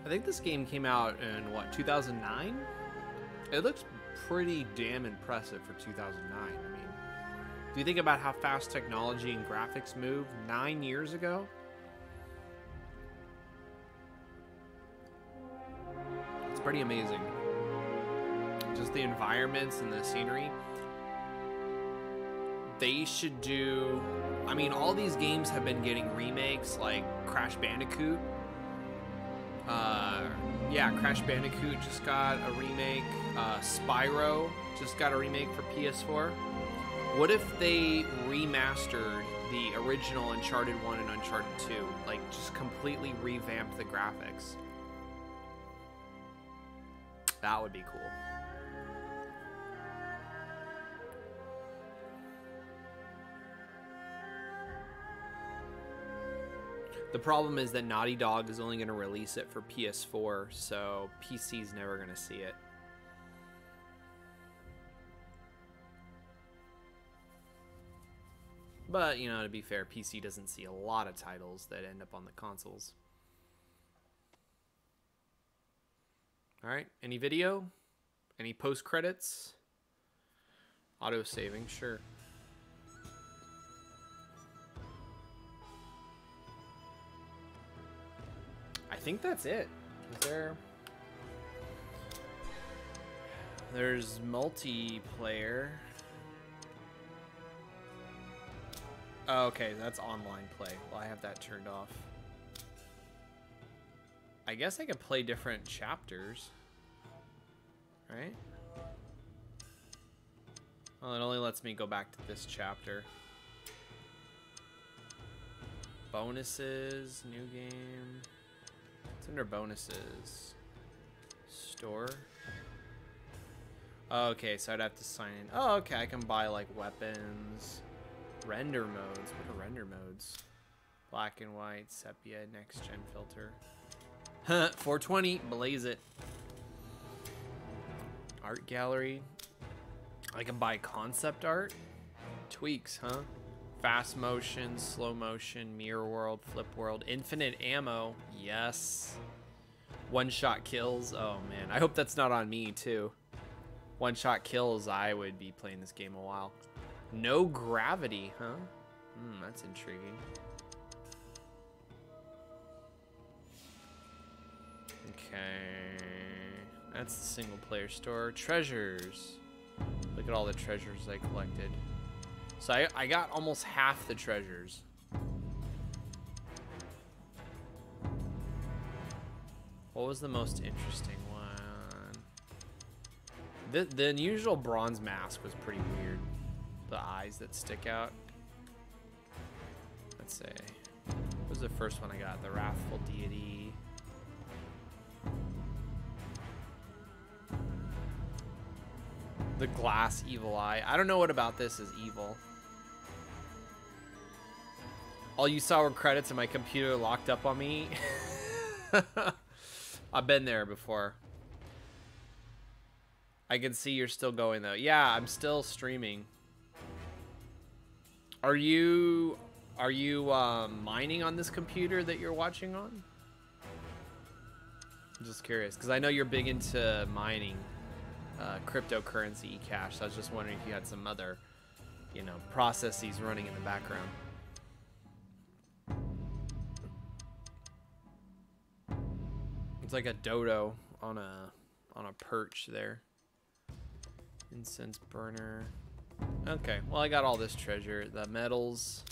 I think this game came out in, what, 2009? It looks pretty damn impressive for 2009. I mean, do you think about how fast technology and graphics moved 9 years ago? It's pretty amazing. Just the environments and the scenery. They should do... I mean, all these games have been getting remakes, like Crash Bandicoot. Yeah, Crash Bandicoot just got a remake. Spyro just got a remake for PS4. What if they remastered the original Uncharted 1 and Uncharted 2? Like, just completely revamped the graphics. That would be cool. The problem is that Naughty Dog is only going to release it for PS4, so PC's never going to see it. But, you know, to be fair, PC doesn't see a lot of titles that end up on the consoles. Alright, any video? Any post-credits? Auto-saving, sure. I think that's it. Is there... There's multiplayer. Oh, okay, that's online play. Well, I have that turned off. I guess I could play different chapters. Right? Well, it only lets me go back to this chapter. Bonuses, new game. It's under bonuses. Store. Oh, okay, so I'd have to sign in. Oh, okay, I can buy like weapons. Render modes. What are render modes? Black and white, sepia, next gen filter. Huh, 420, blaze it. Art gallery. I can buy concept art. Tweaks, huh? Fast motion, slow motion, mirror world, flip world, infinite ammo. Yes. One shot kills. Oh man, I hope that's not on me too. One shot kills, I would be playing this game a while. No gravity, huh? That's intriguing. Okay. That's the single player store. Treasures. Look at all the treasures I collected. So I got almost half the treasures. What was the most interesting one? The unusual bronze mask was pretty weird. The eyes that stick out. Let's say. What was the first one I got? The Wrathful Deity. The glass evil eye. I don't know what about this is evil. All you saw were credits and my computer locked up on me. I've been there before. I can see you're still going though. Yeah, I'm still streaming. Are you Are you mining on this computer that you're watching on? I'm just curious, because I know you're big into mining cryptocurrency eCash, so I was just wondering if you had some other, you know, processes running in the background. It's like a dodo on a perch there. Incense burner. Okay, well I got all this treasure. The metals.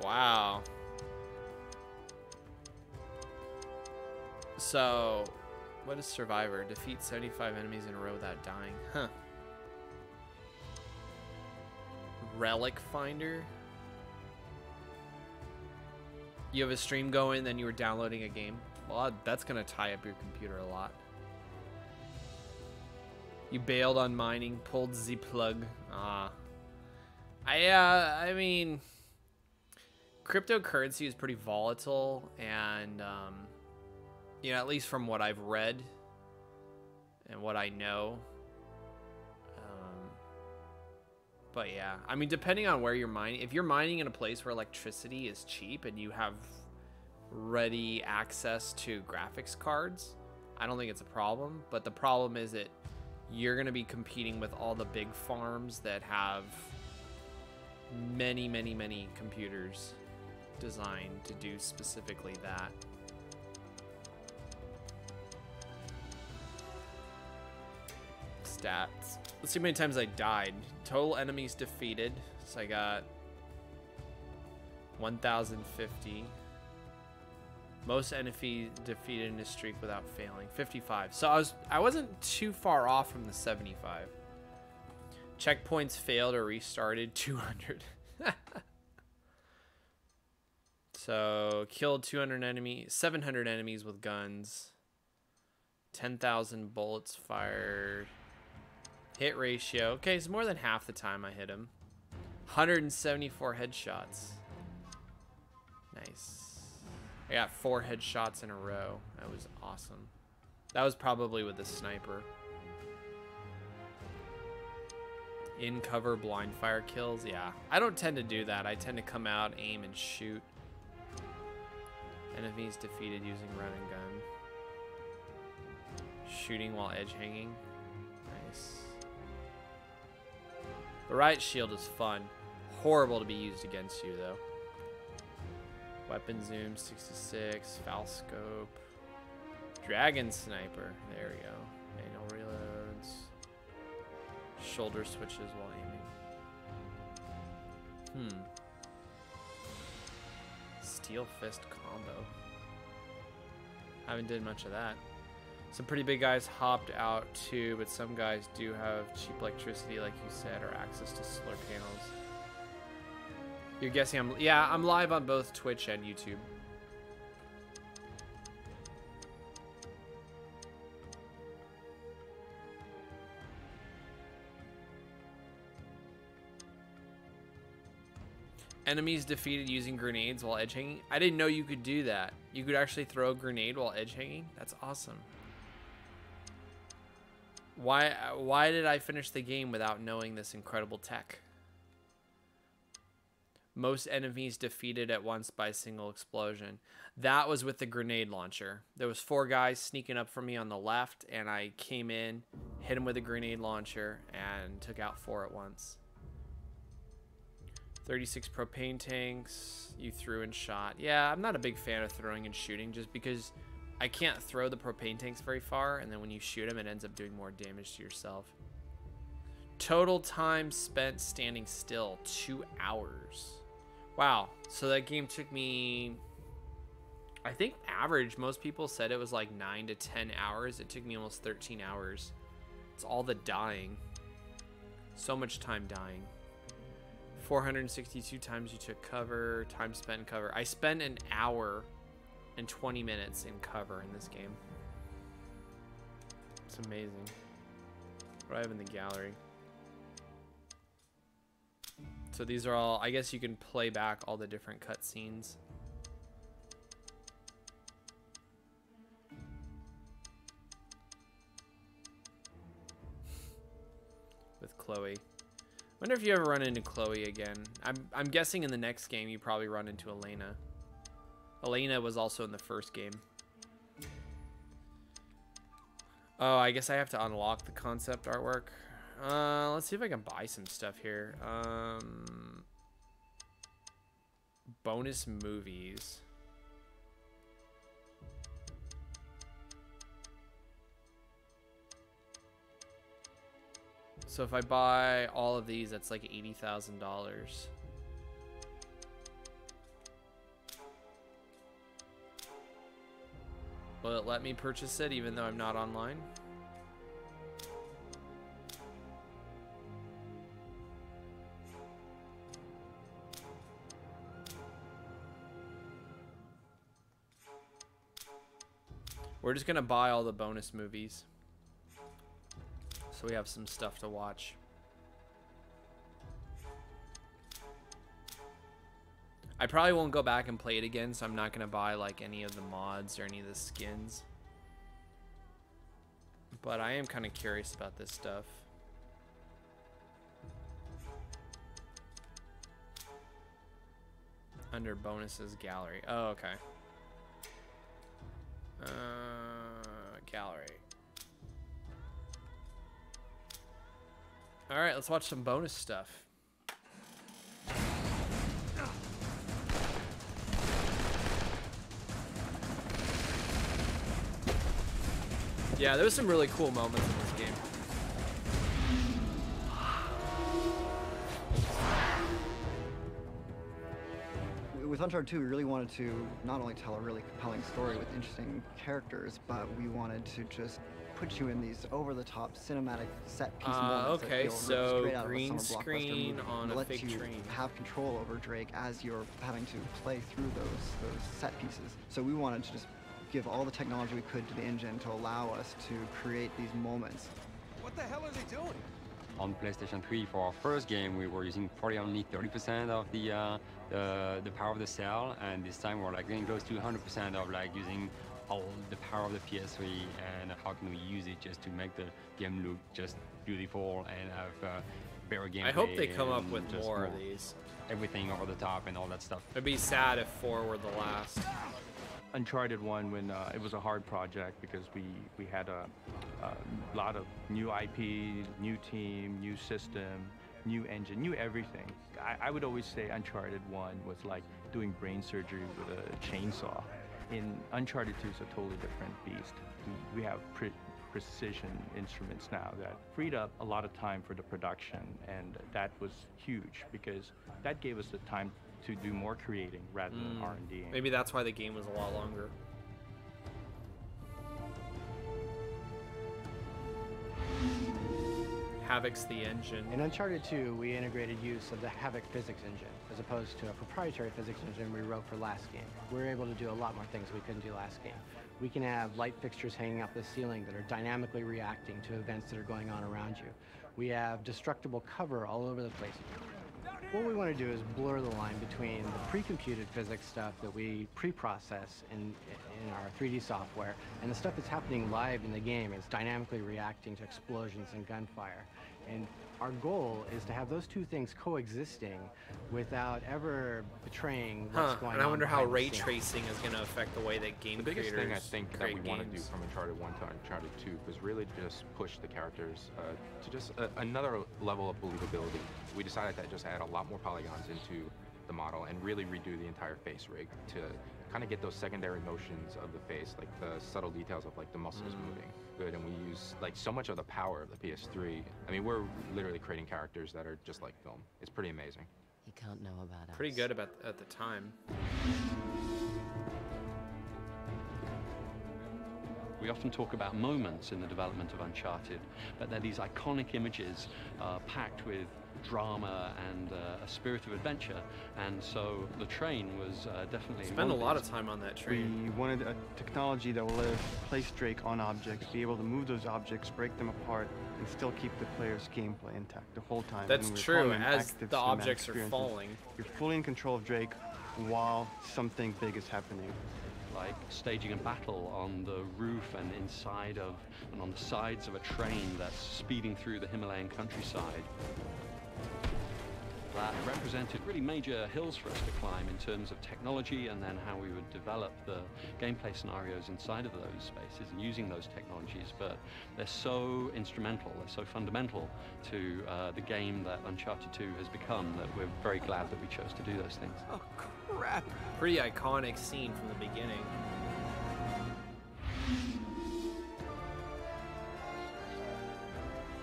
Wow. So, what is Survivor? Defeat 75 enemies in a row without dying. Huh. Relic Finder. You have a stream going, then you were downloading a game. Well, that's gonna tie up your computer a lot. You bailed on mining, pulled the plug. I mean, cryptocurrency is pretty volatile, and you know, at least from what I've read and what I know. But yeah, I mean, depending on where you're mining, if you're mining in a place where electricity is cheap and you have ready access to graphics cards, I don't think it's a problem. But the problem is that you're going to be competing with all the big farms that have many, many, many computers designed to do specifically that. Stats. Let's see how many times I died. Total enemies defeated. So I got 1,050. Most enemy defeated in a streak without failing. 55. So I wasn't too far off from the 75. Checkpoints failed or restarted. 200. So killed 200 enemies, 700 enemies with guns. 10,000 bullets fired. Hit ratio. Okay, it's more than half the time I hit him. 174 headshots. Nice. I got 4 headshots in a row. That was awesome. That was probably with the sniper. In cover blind fire kills. Yeah, I don't tend to do that. I tend to come out, aim, and shoot. Enemies defeated using run and gun. Shooting while edge hanging. Nice. The riot shield is fun. Horrible to be used against you, though. Weapon zoom, 66. Foul scope. Dragon sniper. There we go. Manual reloads. Shoulder switches while aiming. Steel fist combo. Haven't did much of that. Some pretty big guys hopped out too, but some guys do have cheap electricity, like you said, or access to solar panels. You're guessing I'm live on both Twitch and YouTube. Enemies defeated using grenades while edge hanging. I didn't know you could do that. You could actually throw a grenade while edge hanging. That's awesome. Why did I finish the game without knowing this incredible tech? Most enemies defeated at once by a single explosion. That was with the grenade launcher. There was 4 guys sneaking up from me on the left, and I came in, hit them with a grenade launcher, and took out 4 at once. 36 propane tanks you threw and shot. Yeah, I'm not a big fan of throwing and shooting just because I can't throw the propane tanks very far, and then when you shoot them, it ends up doing more damage to yourself. Total time spent standing still, 2 hours. Wow, so that game took me, I think average, most people said it was like 9 to 10 hours. It took me almost 13 hours. It's all the dying. So much time dying. 462 times you took cover, time spent in cover. I spent an hour and 20 minutes in cover in this game. It's amazing. What do I have in the gallery? So these are all, I guess you can play back all the different cutscenes. Chloe. Wonder if you ever run into Chloe again. I'm guessing in the next game you probably run into Elena. Elena was also in the first game. Oh, I guess I have to unlock the concept artwork. Let's see if I can buy some stuff here. Bonus movies. So if I buy all of these, that's like $80,000. Will it let me purchase it even though I'm not online? We're just gonna buy all the bonus movies, so we have some stuff to watch. I probably won't go back and play it again, so I'm not gonna buy like any of the mods or any of the skins. But I am kind of curious about this stuff. Under bonuses gallery. Oh, okay. Gallery. All right, let's watch some bonus stuff. Yeah, there's some really cool moments in this game.
With Uncharted 2, we really wanted to not only tell a really compelling story with interesting characters, but we wanted to just put you in these over-the-top cinematic set-piece moments.
Okay,
that feel
so
straight out of a
green
summer blockbuster
screen
movie.
on
It
a
lets
fake
you
train.
have control over Drake as you're having to play through those set pieces. So we wanted to just give all the technology we could to the engine to allow us to create these moments.
What the hell are they doing?
On PlayStation 3, for our first game, we were using probably only 30% of the power of the cell, and this time we're like getting close to 100% of like using all the power of the PS3, and how can we use it just to make the game look just beautiful and have better gameplay.
I hope they come up
and
with
just
more of these.
Everything over the top and all that stuff.
It'd be sad if 4 were the last.
Uncharted 1, when it was a hard project because we had a lot of new IP, new team, new system, new engine, new everything. I would always say Uncharted 1 was like doing brain surgery with a chainsaw. In Uncharted 2 is a totally different beast. We have precision instruments now that freed up a lot of time for the production, and that was huge because that gave us the time to do more creating rather than R&D.
Maybe that's why the game was a lot longer. Havoc's the engine.
In Uncharted 2, we integrated use of the Havoc physics engine, as opposed to a proprietary physics engine we wrote for last game. We're able to do a lot more things we couldn't do last game. We can have light fixtures hanging off the ceiling that are dynamically reacting to events that are going on around you. We have destructible cover all over the place. What we want to do is blur the line between the pre-computed physics stuff that we pre-process in our 3D software and the stuff that's happening live in the game. It's dynamically reacting to explosions and gunfire. And our goal is to have those two things coexisting without ever betraying what's going on.
And I wonder how
behind the
ray
scenes.
tracing is going to affect the way that game
The biggest thing I
creators
think that
create
we want to do
games.
from Uncharted 1 to Uncharted 2 was really just push the characters to just another level of believability. We decided to just add a lot more polygons into the model and really redo the entire face rig to kind of get those secondary motions of the face, like the subtle details of like the muscles moving good. And we use like so much of the power of the PS3. I mean, we're literally creating characters that are just like film. It's pretty amazing.
He can't know about us.
Pretty good about at the time.
We often talk about moments in the development of Uncharted, but they're these iconic images packed with drama and a spirit of adventure, and so the train was definitely
Spend a lot of time on that train.
We wanted a technology that will let us place Drake on objects, be able to move those objects, break them apart, and still keep the player's gameplay intact the whole time.
That's
And we're
true,
calling them
as
active
the
cinematic
objects are
experiences.
falling.
You're fully in control of Drake while something big is happening.
like staging a battle on the roof and inside of, and on the sides of a train that's speeding through the Himalayan countryside. That represented really major hills for us to climb in terms of technology, and then how we would develop the gameplay scenarios inside of those spaces and using those technologies. But they're so instrumental, they're so fundamental to the game that Uncharted 2 has become, that we're very glad that we chose to do those things.
Oh crap! Pretty iconic scene from the beginning.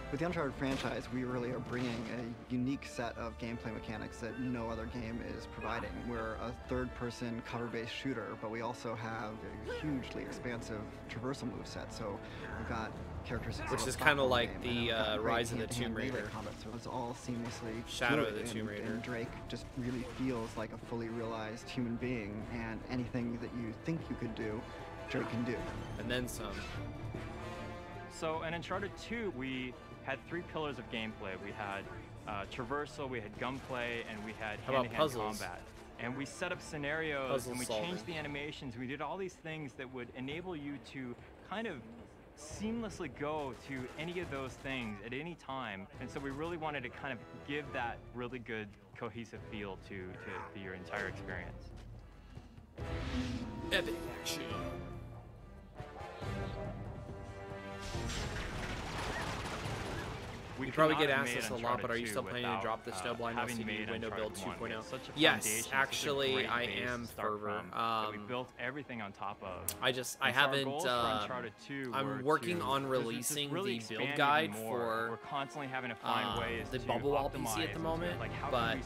With the Uncharted franchise, we really are bringing a unique set of gameplay mechanics that no other game is providing. We're a third-person cover-based shooter, but we also have a hugely expansive traversal moveset. So we've got characters,
which is kind of like the Rise of the Tomb Raider.
Combat, so it's all seamlessly
Shadow
fluid,
of the Tomb Raider.
And Drake just really feels like a fully realized human being, and anything that you think you could do, Drake can do.
And then some.
So in Uncharted 2, we had 3 pillars of gameplay. We had traversal, we had gunplay, and we had hand-to-hand combat. And we set up scenarios, and we changed the animations. We did all these things that would enable you to kind of seamlessly go to any of those things at any time. And so we really wanted to kind of give that really good cohesive feel to your entire experience.
Epic action. You probably get asked this a lot, but are you still planning to drop the Snowblind LCD window build 2.0? Yes, actually, I am fervor.
We built everything on top of.
I haven't. I'm working on releasing the build guide for
we're constantly having to find ways
the Bubble Wall PC at the moment, but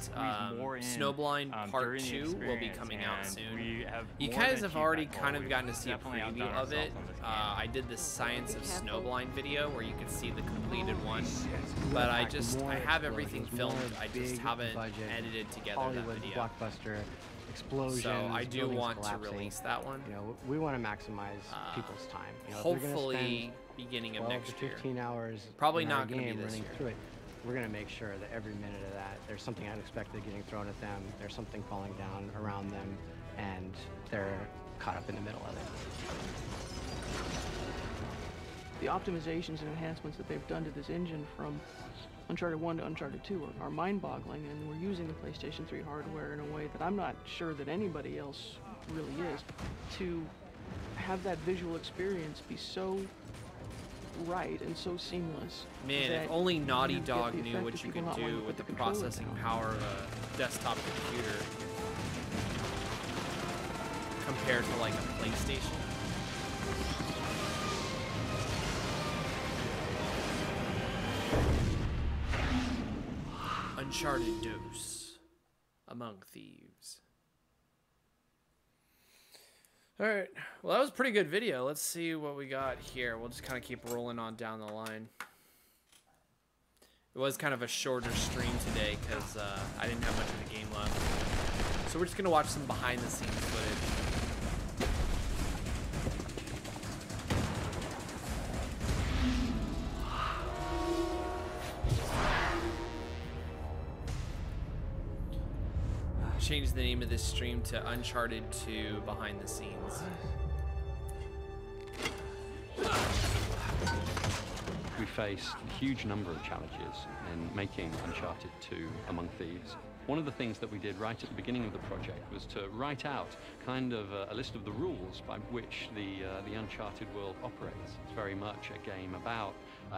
Snowblind Part 2 will be coming out soon. You guys have already kind of gotten to see a preview of it. I did the Science of Snowblind video where you could see the completed one. But I have everything filmed. I just haven't edited together that video.
Blockbuster explosions.
So I do want to release that one.
You know, we want to maximize people's time. You know,
hopefully beginning of next year.
15 hours.
Probably not going to be this year.
Through it. We're going to make sure that every minute of that, there's something unexpected getting thrown at them. There's something falling down around them, and they're caught up in the middle of it.
The optimizations and enhancements that they've done to this engine from Uncharted 1 to Uncharted 2 are mind-boggling, and we're using the PlayStation 3 hardware in a way that I'm not sure that anybody else really is, to have that visual experience be so right and so seamless.
Man, if only Naughty Dog knew what you could do with the processing power of a desktop computer compared to like a PlayStation. Uncharted Dose Among Thieves. Alright, well that was a pretty good video. Let's see what we got here. We'll just kind of keep rolling on down the line. It was kind of a shorter stream today because I didn't have much of the game left. So we're just going to watch some behind the scenes footage. Change the name of this stream to Uncharted 2 Behind the Scenes.
We faced a huge number of challenges in making Uncharted 2 Among Thieves. One of the things that we did right at the beginning of the project was to write out kind of a list of the rules by which the Uncharted world operates. It's very much a game about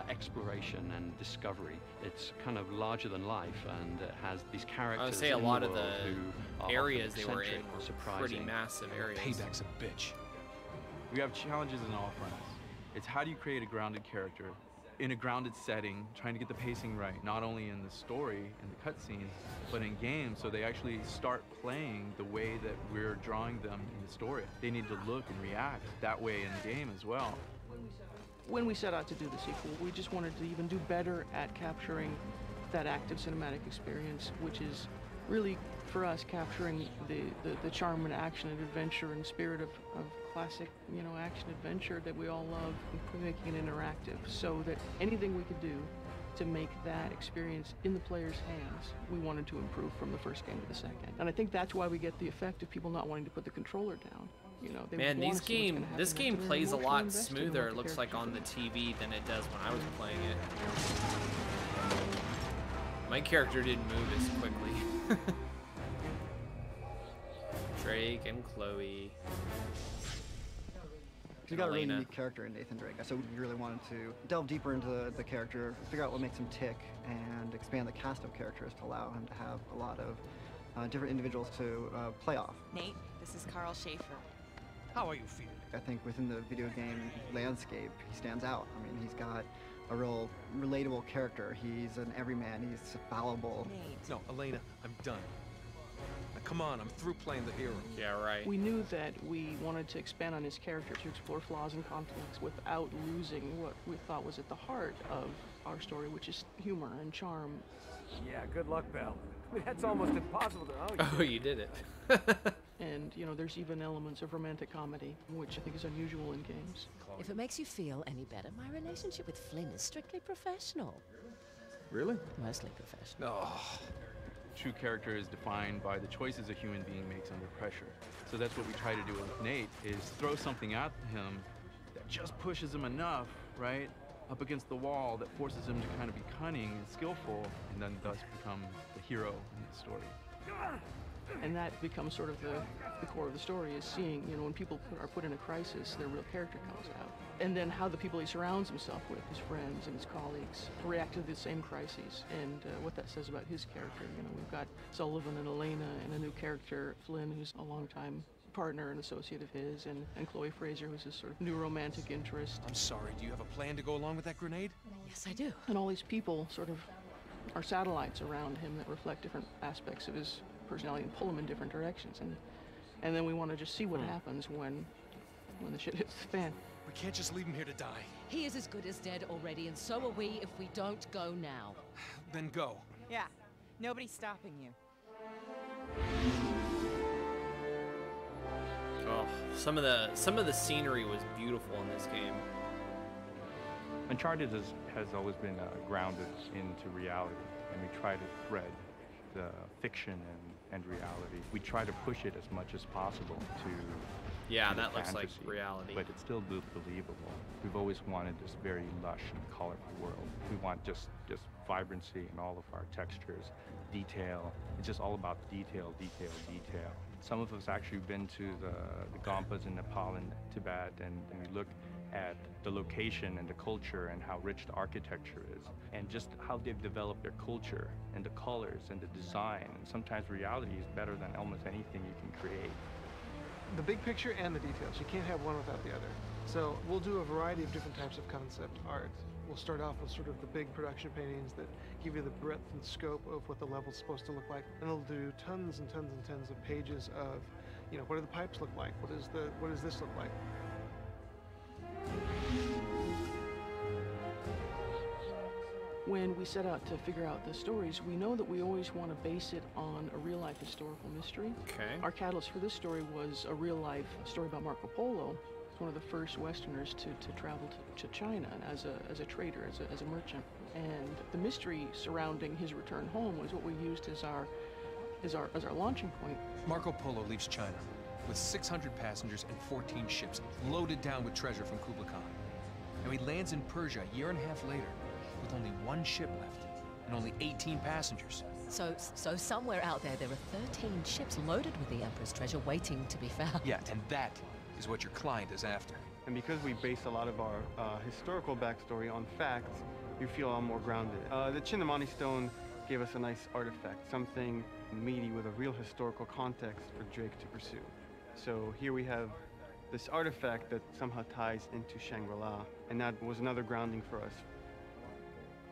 exploration and discovery. It's kind of larger than life, and it has these characters.
I would say a lot of the areas they were in were
surprising.
pretty massive areas.
Payback's a bitch.
We have challenges on all fronts. It's how do you create a grounded character in a grounded setting, trying to get the pacing right, not only in the story and the cutscenes, but in game, so they actually start playing the way that we're drawing them in the story. They need to look and react that way in the game as well.
When we set out to do the sequel, we just wanted to even do better at capturing that active cinematic experience, which is really, for us, capturing the charm and action and adventure and spirit of classic, action adventure that we all love, and making it interactive, so that anything we could do to make that experience in the player's hands, we wanted to improve from the first game to the second. And I think that's why we get the effect of people not wanting to put the controller down. You know, they
Man,
wanna see what's gonna
this
happen,
game
and they're
plays a
emotionally
lot
invested in
smoother,
what
it
the
looks like, on the
characters
TV than it does when I was playing it. My character didn't move as quickly. Drake and Chloe.
You got a really
Elena.
unique character in Nathan Drake, so we really wanted to delve deeper into the character, figure out what makes him tick, and expand the cast of characters to allow him to have a lot of different individuals to play off.
Nate, this is Carl Schaefer.
How are you feeling?
I think within the video game landscape, he stands out. I mean, he's got a real relatable character. He's an everyman. He's fallible.
Nate.
No, Elena, I'm done. Now, come on, I'm through playing the hero.
Yeah, right.
We knew that we wanted to expand on his character, to explore flaws and conflicts without losing what we thought was at the heart of our story, which is humor and charm.
Yeah, good luck, Belle. I mean, that's almost impossible to...
Oh, you did it.
And, you know, there's even elements of romantic comedy, which I think is unusual in games.
If it makes you feel any better, my relationship with Flynn is strictly professional.
Really?
Mostly professional.
Oh. True character is defined by the choices a human being makes under pressure. So that's what we try to do with Nate, is throw something at him that just pushes him enough, right, up against the wall, that forces him to kind of be cunning and skillful, and then thus become the hero in the story.
And that becomes sort of the core of the story, is seeing, you know, when people are put in a crisis, their real character comes out. And then how the people he surrounds himself with, his friends and his colleagues, react to the same crises, and what that says about his character. You know, we've got Sullivan and Elena, and a new character, Flynn, who's a longtime partner and associate of his, and Chloe Fraser, who's his sort of new romantic interest.
I'm sorry, do you have a plan to go along with that grenade?
Yes, I do.
And all these people sort of are satellites around him that reflect different aspects of his personality and pull him in different directions. And then we want to just see what happens when the shit hits the fan.
We can't just leave him here to die.
He is as good as dead already, and so are we if we don't go now.
Then go.
Yeah, nobody's stopping you.
Oh, some of the scenery was beautiful in this game.
Uncharted has always been grounded into reality, and we try to thread the fiction and reality. We try to push it as much as possible to
Yeah, that looks like
fantasy,
reality.
but it's still believable. We've always wanted this very lush and colorful world. We want just vibrancy in all of our textures, detail. It's just all about detail, detail, detail. Some of us actually been to the Gompas in Nepal and Tibet, and we look at the location and the culture and how rich the architecture is, and just how they've developed their culture and the colors and the design. And sometimes reality is better than almost anything you can create.
The big picture and the details. You can't have one without the other. So we'll do a variety of different types of concept art. We'll start off with sort of the big production paintings that give you the breadth and scope of what the level's supposed to look like. And they'll do tons and tons and tons of pages of, you know, what do the pipes look like? What does this look like?
When we set out to figure out the stories, we know that we always want to base it on a real-life historical mystery.
Okay.
Our catalyst for this story was a real-life story about Marco Polo. He's one of the first Westerners to travel to China as a trader, as a merchant. And the mystery surrounding his return home was what we used as our launching point.
Marco Polo leaves China with 600 passengers and 14 ships loaded down with treasure from Kublai Khan. Now he lands in Persia a year and a half later with only one ship left and only 18 passengers.
So somewhere out there are 13 ships loaded with the Emperor's treasure waiting to be found.
Yeah, and that is what your client is after.
And because we base a lot of our historical backstory on facts, you feel a lot more grounded. The Chintamani stone gave us a nice artifact, something meaty with a real historical context for Drake to pursue. So here we have this artifact that somehow ties into Shangri-La, and that was another grounding for us.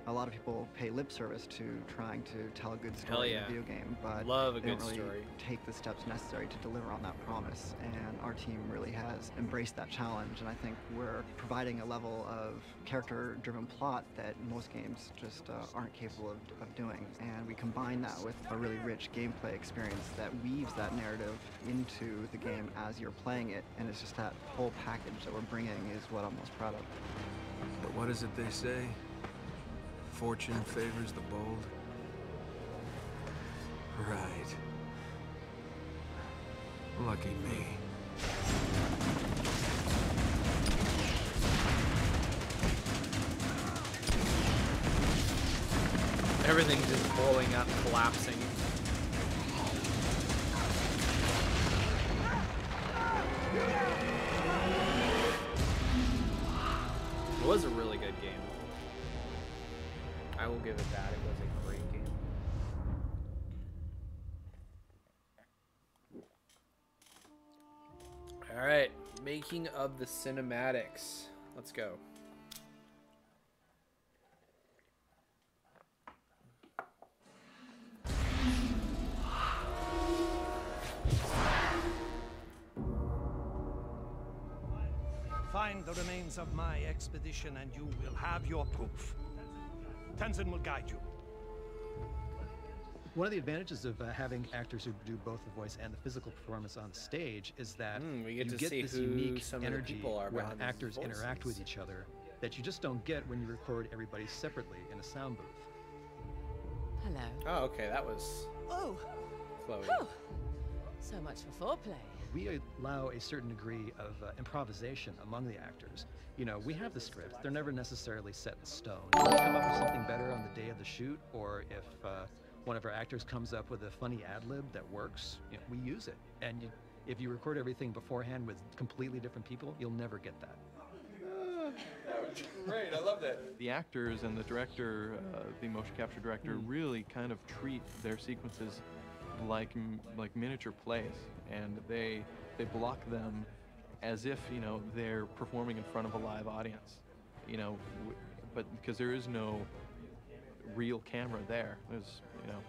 A lot of people pay lip service to trying to tell a good story in a video game, but
Love a
they don't
good
really
story.
take the steps necessary to deliver on that promise. And our team really has embraced that challenge, and I think we're providing a level of character-driven plot that most games just aren't capable of doing. And we combine that with a really rich gameplay experience that weaves that narrative into the game as you're playing it, and it's just that whole package that we're bringing is what I'm most proud of.
But what is it they say? Fortune favors the bold. Right. Lucky me.
Everything just blowing up, collapsing. It was a really good game. I will give it that. It was a great game. All right, making of the cinematics. Let's go.
Find the remains of my expedition and you will have your proof. Tenzin will guide you.
One of the advantages of having actors who do both the voice and the physical performance on stage is that
we
you
get to
get
see
this
who
unique
some of the
energy
people are
when
behind these
actors interact with
voices.
each other that you just don't get when you record everybody separately in a sound booth.
Hello.
Oh, okay, that was
Oh.
Chloe.
Whew. So much for foreplay.
We allow a certain degree of improvisation among the actors. You know, we have the script. They're never necessarily set in stone. If we come up with something better on the day of the shoot, or if one of our actors comes up with a funny ad-lib that works, you know, we use it. And if you record everything beforehand with completely different people, you'll never get that.
That was great. I love that. The actors and the director, the motion capture director, really kind of treat their sequences like miniature plays, and they block them as if, you know, they're performing in front of a live audience, you know, but because there is no real camera there. There's, you know,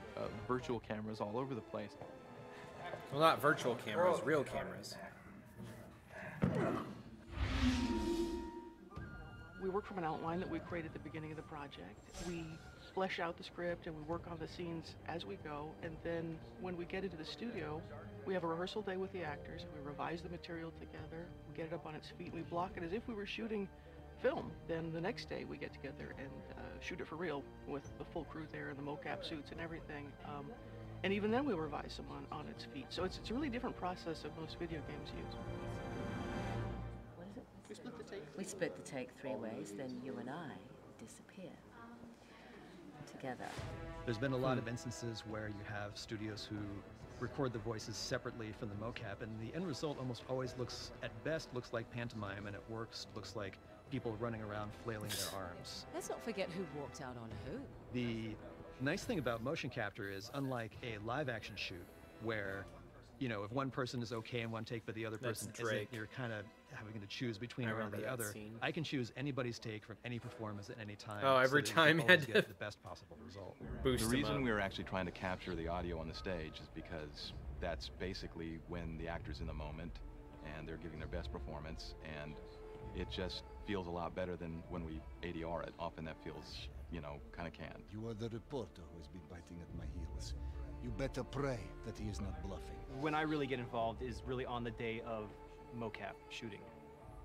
virtual cameras all over the place.
Well, not virtual cameras, real cameras.
We work from an outline that we created at the beginning of the project. We flesh out the script and we work on the scenes as we go, and then when we get into the studio, we have a rehearsal day with the actors, we revise the material together, we get it up on its feet, and we block it as if we were shooting film. Then the next day we get together and shoot it for real with the full crew there and the mocap suits and everything. And even then we'll revise them on its feet. So it's a really different process of most video games use.
What is it?
We split the take.
We split the take 3 ways, then you and I disappear together.
There's been a lot of instances where you have studios who record the voices separately from the mocap, and the end result almost always looks, at best, looks like pantomime, and at worst, looks like people running around flailing their arms.
Let's not forget who walked out on who.
The nice thing about motion capture is, unlike a live action shoot, where, you know, if one person is okay in one take but the other
That's
person
Drake.
isn't, you're kind of having to choose between
I
one or
remember
the
that
other.
scene.
I can choose anybody's take from any performance at any time.
Oh, every
so that you
time
can
you
always
had
get
to
the best possible result.
boost
The
them
reason
up.
we were actually trying to capture the audio on the stage is because that's basically when the actor's in the moment and they're giving their best performance, and it just feels a lot better than when we ADR it. Often that feels, you know, kind of canned.
You are the reporter who has been biting at my heels. You better pray that he is not bluffing.
When I really get involved is really on the day of mocap shooting.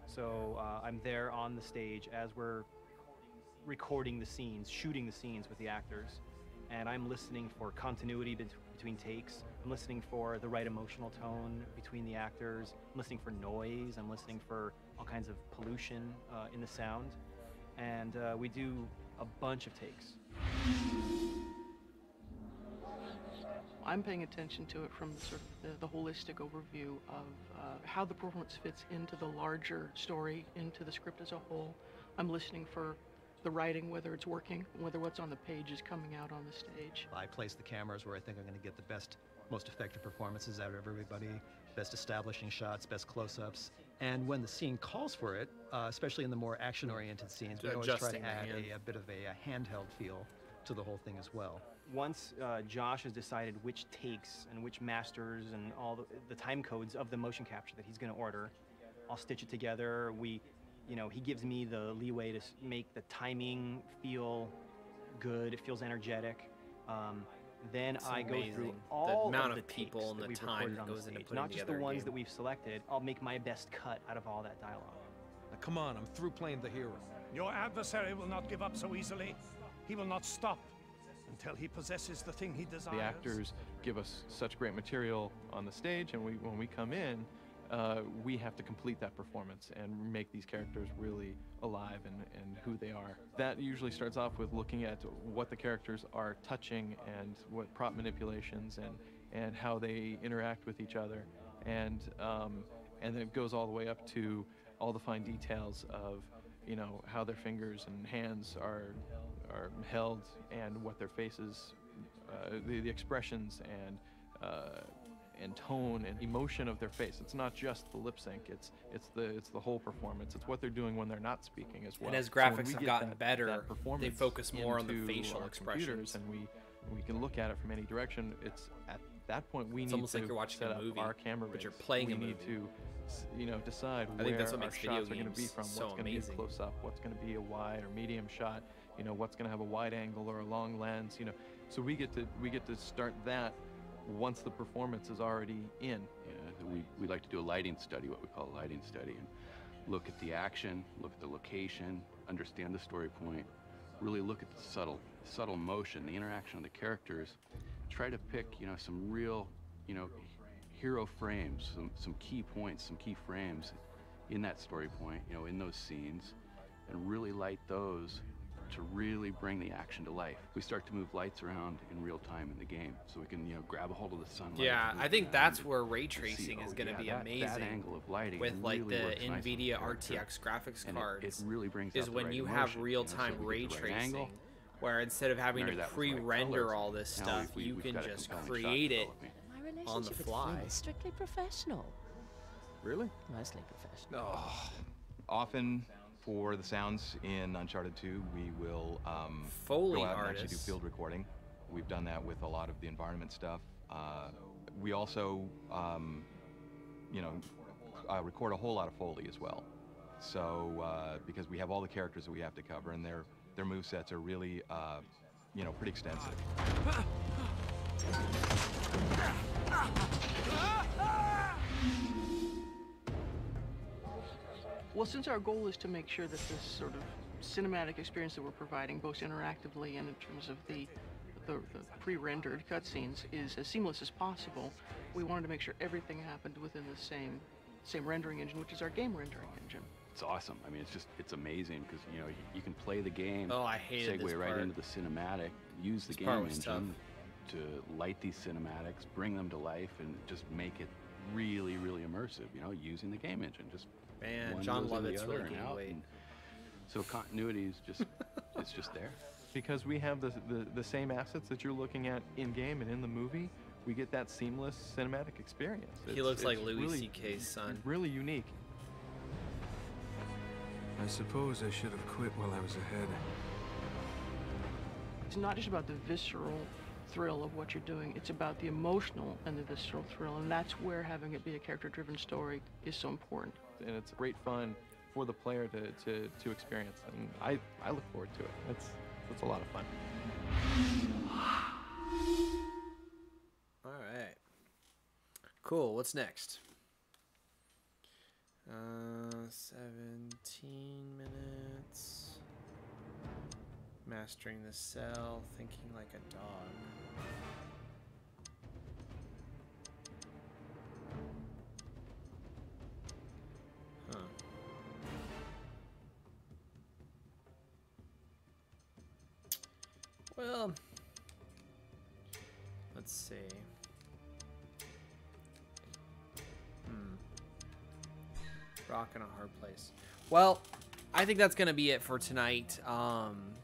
So I'm there on the stage as we're recording the scenes, shooting the scenes with the actors, and I'm listening for continuity between takes. I'm listening for the right emotional tone between the actors. I'm listening for noise. I'm listening for all kinds of pollution in the sound. And we do a bunch of takes.
I'm paying attention to it from sort of the holistic overview of how the performance fits into the larger story, into the script as a whole. I'm listening for the writing, whether it's working, whether what's on the page is coming out on the stage.
I place the cameras where I think I'm going to get the best, most effective performances out of everybody, best establishing shots, best close-ups. And when the scene calls for it, especially in the more action-oriented scenes, we always try
Adjusting
to
the
add
hand.
a bit of a handheld feel to the whole thing as well.
Once Josh has decided which takes and which masters and all the time codes of the motion capture that he's going to order, I'll stitch it together. He gives me the leeway to make the timing feel good. It feels energetic. Then
It's
I go through
amazing,
all
the amount
of
of
the
people
takes
and
that
the
we've
time
recorded
that
on the
goes into
stage,
putting
not just the
together a
ones
game.
that we've selected. I'll make my best cut out of all that dialogue.
Now, come on, I'm through playing the hero. Your adversary will not give up so easily. He will not stop until he possesses the thing he desires.
The actors give us such great material on the stage, and when we come in, we have to complete that performance and make these characters really alive and who they are. That usually starts off with looking at what the characters are touching and what prop manipulations and how they interact with each other, and then it goes all the way up to all the fine details of, you know, how their fingers and hands are held and what their faces, the expressions and tone and emotion of their face. It's not just the lip sync. It's the whole performance. It's what they're doing when they're not speaking as well.
And as
So when
graphics
we
have
get
gotten
that
better, they
performance
focus more on the
into
facial
our
expressions.
computers, and we can look at it from any direction. It's at that point we
It's
need
almost
to
like you're watching
set
a
up
movie,
our camera
but you're
rigs.
playing
we
a
need
movie.
to, you know, decide
I
where
think that's what
our
makes video
shots are going to be
games
from.
so
What's going to be
amazing.
a close up? What's going to be a wide or medium shot? You know, what's going to have a wide angle or a long lens? You know, so we get to start that once the performance is already in.
Yeah, we like to do a lighting study, what we call a lighting study, and look at the action, look at the location, understand the story point, really look at the subtle motion, the interaction of the characters, try to pick, you know, some real, you know, hero frames, some key points, some key frames in that story point, you know, in those scenes, and really light those to really bring the action to life. We start to move lights around in real time in the game, so we can, you know, grab a hold of the sunlight.
Yeah,
move
I think
around
that's
and
where ray
see,
tracing is
oh,
going to
yeah,
be
that
amazing.
angle of lighting
with like
really
the
works nice with the
NVIDIA
character.
RTX graphics
And
cards.
it really brings
is
out the
when
right
you
emotion,
have
you know,
real-time
so we
ray
get the right
tracing,
angle,
where instead of having
marry
to
that with the right
pre-render
colors.
all this
Now
stuff,
we've
you
got
can
a
just
compelling shot
create it
developing.
My relationship
on the
with
fly.
film is strictly professional.
Really?
Mostly professional.
Oh. Often for the sounds in Uncharted 2, we will
Foley
go out and actually do
artists.
field recording. We've done that with a lot of the environment stuff. We also, you know, record a whole lot of Foley as well. So because we have all the characters that we have to cover, and their movesets are really, you know, pretty extensive.
Well, since our goal is to make sure that this sort of cinematic experience that we're providing, both interactively and in terms of the pre-rendered cutscenes, is as seamless as possible, we wanted to make sure everything happened within the same rendering engine, which is our game rendering engine.
It's awesome. I mean, it's amazing because, you know, you can play the game,
Oh, I hated this
segue right
part.
into the cinematic, use the
This part
game
was
engine to light these cinematics, bring them to life, and just make it really, really immersive. You know, using the game engine, just
Man,
one
John
goes in the
Lovett's
other
really
and
gained
out,
weight.
and so continuity is just it's just there.
Because we have the same assets that you're looking at in game and in the movie, we get that seamless cinematic experience.
He looks like Louis
really,
C.K.'s son.
Really unique.
I suppose I should have quit while I was ahead.
It's not just about the visceral thrill of what you're doing, it's about the emotional and the visceral thrill, and that's where having it be a character-driven story is so important.
And it's great fun for the player to experience, and I look forward to it. It's a lot of fun.
All right. Cool. What's next? 17 minutes. Mastering the cell, thinking like a dog. Huh. Well, let's see. Rock in a hard place. Well, I think that's going to be it for tonight.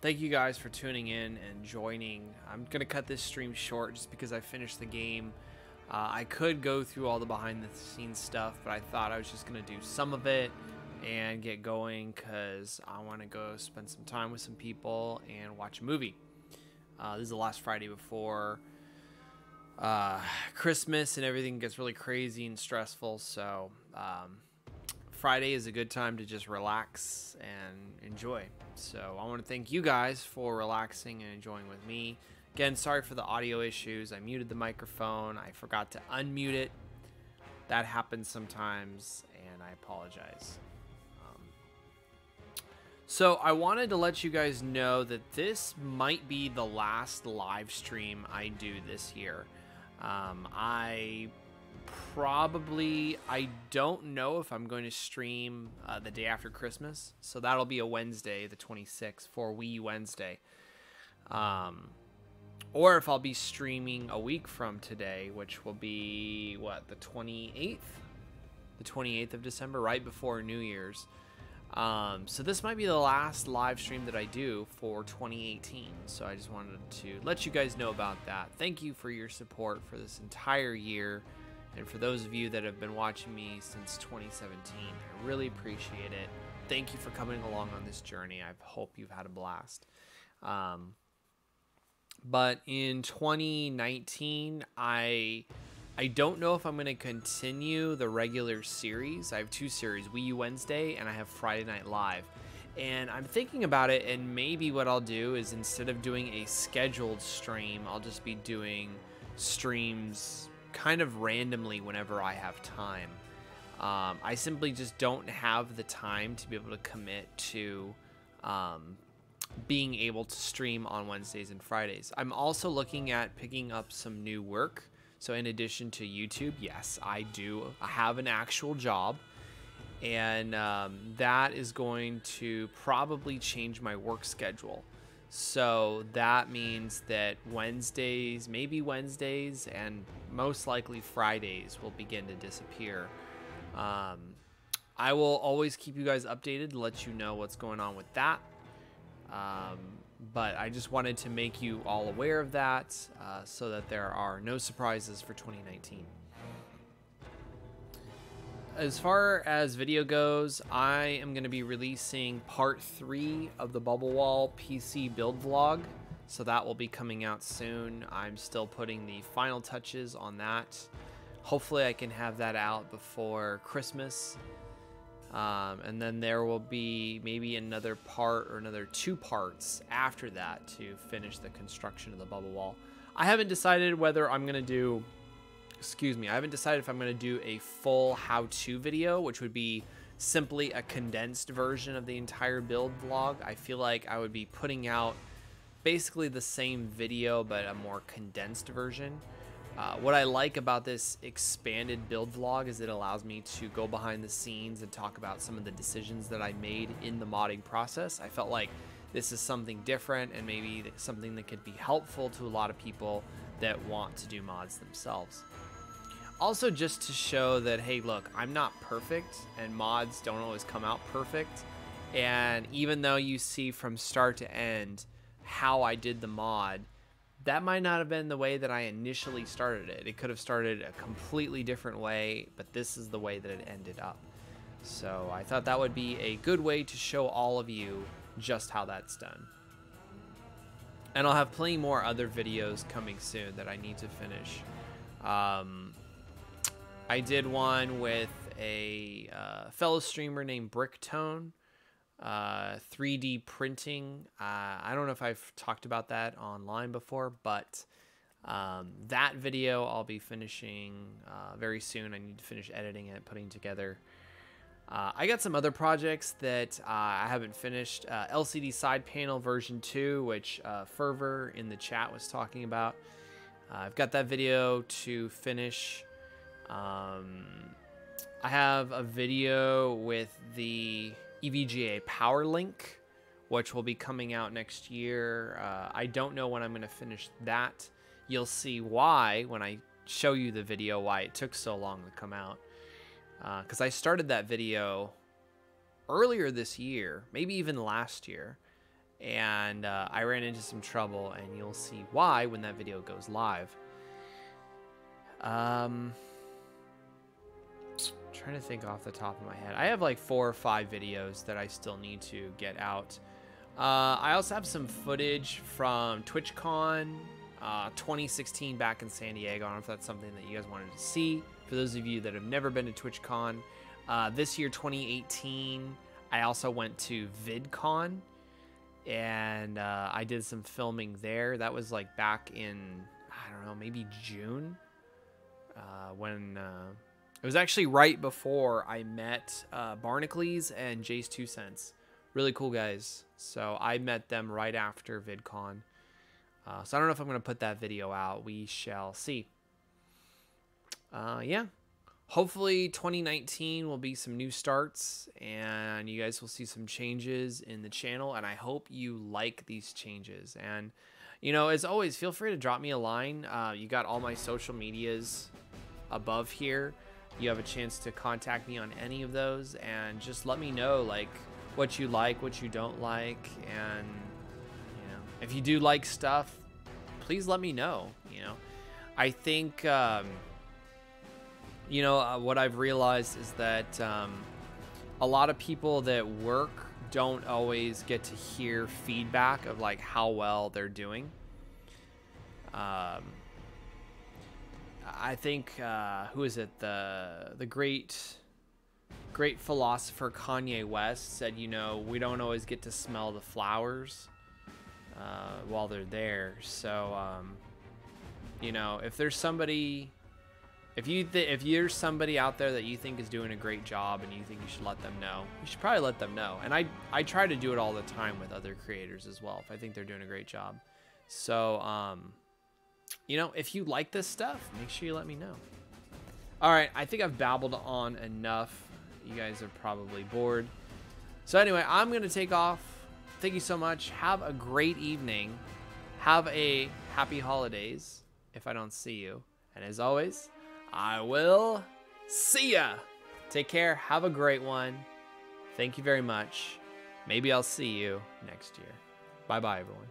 Thank you guys for tuning in and joining. I'm going to cut this stream short just because I finished the game. I could go through all the behind-the-scenes stuff, but I thought I was just going to do some of it and get going because I want to go spend some time with some people and watch a movie. This is the last Friday before Christmas, and everything gets really crazy and stressful, so Friday is a good time to just relax and enjoy. So I want to thank you guys for relaxing and enjoying with me. Again, sorry for the audio issues. I muted the microphone. I forgot to unmute it. That happens sometimes, and I apologize. So I wanted to let you guys know that this might be the last live stream I do this year. I probably, I don't know if I'm going to stream the day after Christmas. So that'll be a Wednesday, the 26th, for Wii U Wednesday. Or if I'll be streaming a week from today, which will be, what, the 28th? The 28th of December, right before New Year's. So this might be the last live stream that I do for 2018. So I just wanted to let you guys know about that. Thank you for your support for this entire year. And for those of you that have been watching me since 2017, I really appreciate it. Thank you for coming along on this journey. I hope you've had a blast. But in 2019, I don't know if I'm going to continue the regular series. I have two series, Wii U Wednesday, and I have Friday Night Live. And I'm thinking about it, and maybe what I'll do is instead of doing a scheduled stream, I'll just be doing streams kind of randomly whenever I have time. I simply just don't have the time to be able to commit to being able to stream on Wednesdays and Fridays. I'm also looking at picking up some new work. So in addition to YouTube, yes, I have an actual job, and that is going to probably change my work schedule. So that means that Wednesdays, maybe Wednesdays, and most likely Fridays will begin to disappear. I will always keep you guys updated to let you know what's going on with that. But I just wanted to make you all aware of that so that there are no surprises for 2019. As far as video goes, I am going to be releasing part 3 of the Bubble Wall PC build vlog. So that will be coming out soon. I'm still putting the final touches on that. Hopefully I can have that out before Christmas. And then there will be maybe another part or another 2 parts after that to finish the construction of the bubble wall. I haven't decided whether I'm going to do, I haven't decided if I'm going to do a full how-to video, which would be simply a condensed version of the entire build vlog. I feel like I would be putting out basically the same video, but a more condensed version. What I like about this expanded build vlog is it allows me to go behind the scenes and talk about some of the decisions that I made in the modding process. I felt like this is something different and maybe something that could be helpful to a lot of people that want to do mods themselves. Also, just to show that, hey, look, I'm not perfect and mods don't always come out perfect. And even though you see from start to end how I did the mod, that might not have been the way that I initially started it. It could have started a completely different way, but this is the way that it ended up. So I thought that would be a good way to show all of you just how that's done. And I'll have plenty more other videos coming soon that I need to finish. I did one with a fellow streamer named Bricktone. 3D printing. I don't know if I've talked about that online before, but that video I'll be finishing very soon. I need to finish editing it, putting together. I got some other projects that I haven't finished. LCD side panel version 2, which Fervor in the chat was talking about. I've got that video to finish. I have a video with the EVGA Power Link, which will be coming out next year. I don't know when I'm going to finish that. You'll see why when I show you the video, why it took so long to come out. Because I started that video earlier this year, maybe even last year, and I ran into some trouble, and you'll see why when that video goes live. Trying to think off the top of my head. I have like 4 or 5 videos that I still need to get out. I also have some footage from TwitchCon 2016 back in San Diego. I don't know if that's something that you guys wanted to see. For those of you that have never been to TwitchCon, this year 2018, I also went to VidCon, and I did some filming there. That was like back in, I don't know, maybe June, when it was actually right before I met Barnacles and Jace 2 Cents. Really cool guys. So I met them right after VidCon. So I don't know if I'm going to put that video out. We shall see. yeah, hopefully 2019 will be some new starts, and you guys will see some changes in the channel, and I hope you like these changes. And, you know, as always, feel free to drop me a line. You got all my social medias above here. You have a chance to contact me on any of those, and just let me know, like, what you like, what you don't like, and, you know, if you do like stuff, please let me know. You know, I think, you know, what I've realized is that a lot of people that work don't always get to hear feedback of like how well they're doing. I think who is it? The great philosopher Kanye West said, you know, we don't always get to smell the flowers while they're there. So you know, if there's somebody, if you're somebody out there that you think is doing a great job and you think you should let them know, you should probably let them know. And I try to do it all the time with other creators as well if I think they're doing a great job. So you know, if you like this stuff, make sure you let me know. All right, I think I've babbled on enough. You guys are probably bored. So anyway, I'm gonna take off. Thank you so much. Have a great evening. Have a happy holidays if I don't see you. And as always, I will see ya. Take care. Have a great one. Thank you very much. Maybe I'll see you next year. Bye-bye, everyone.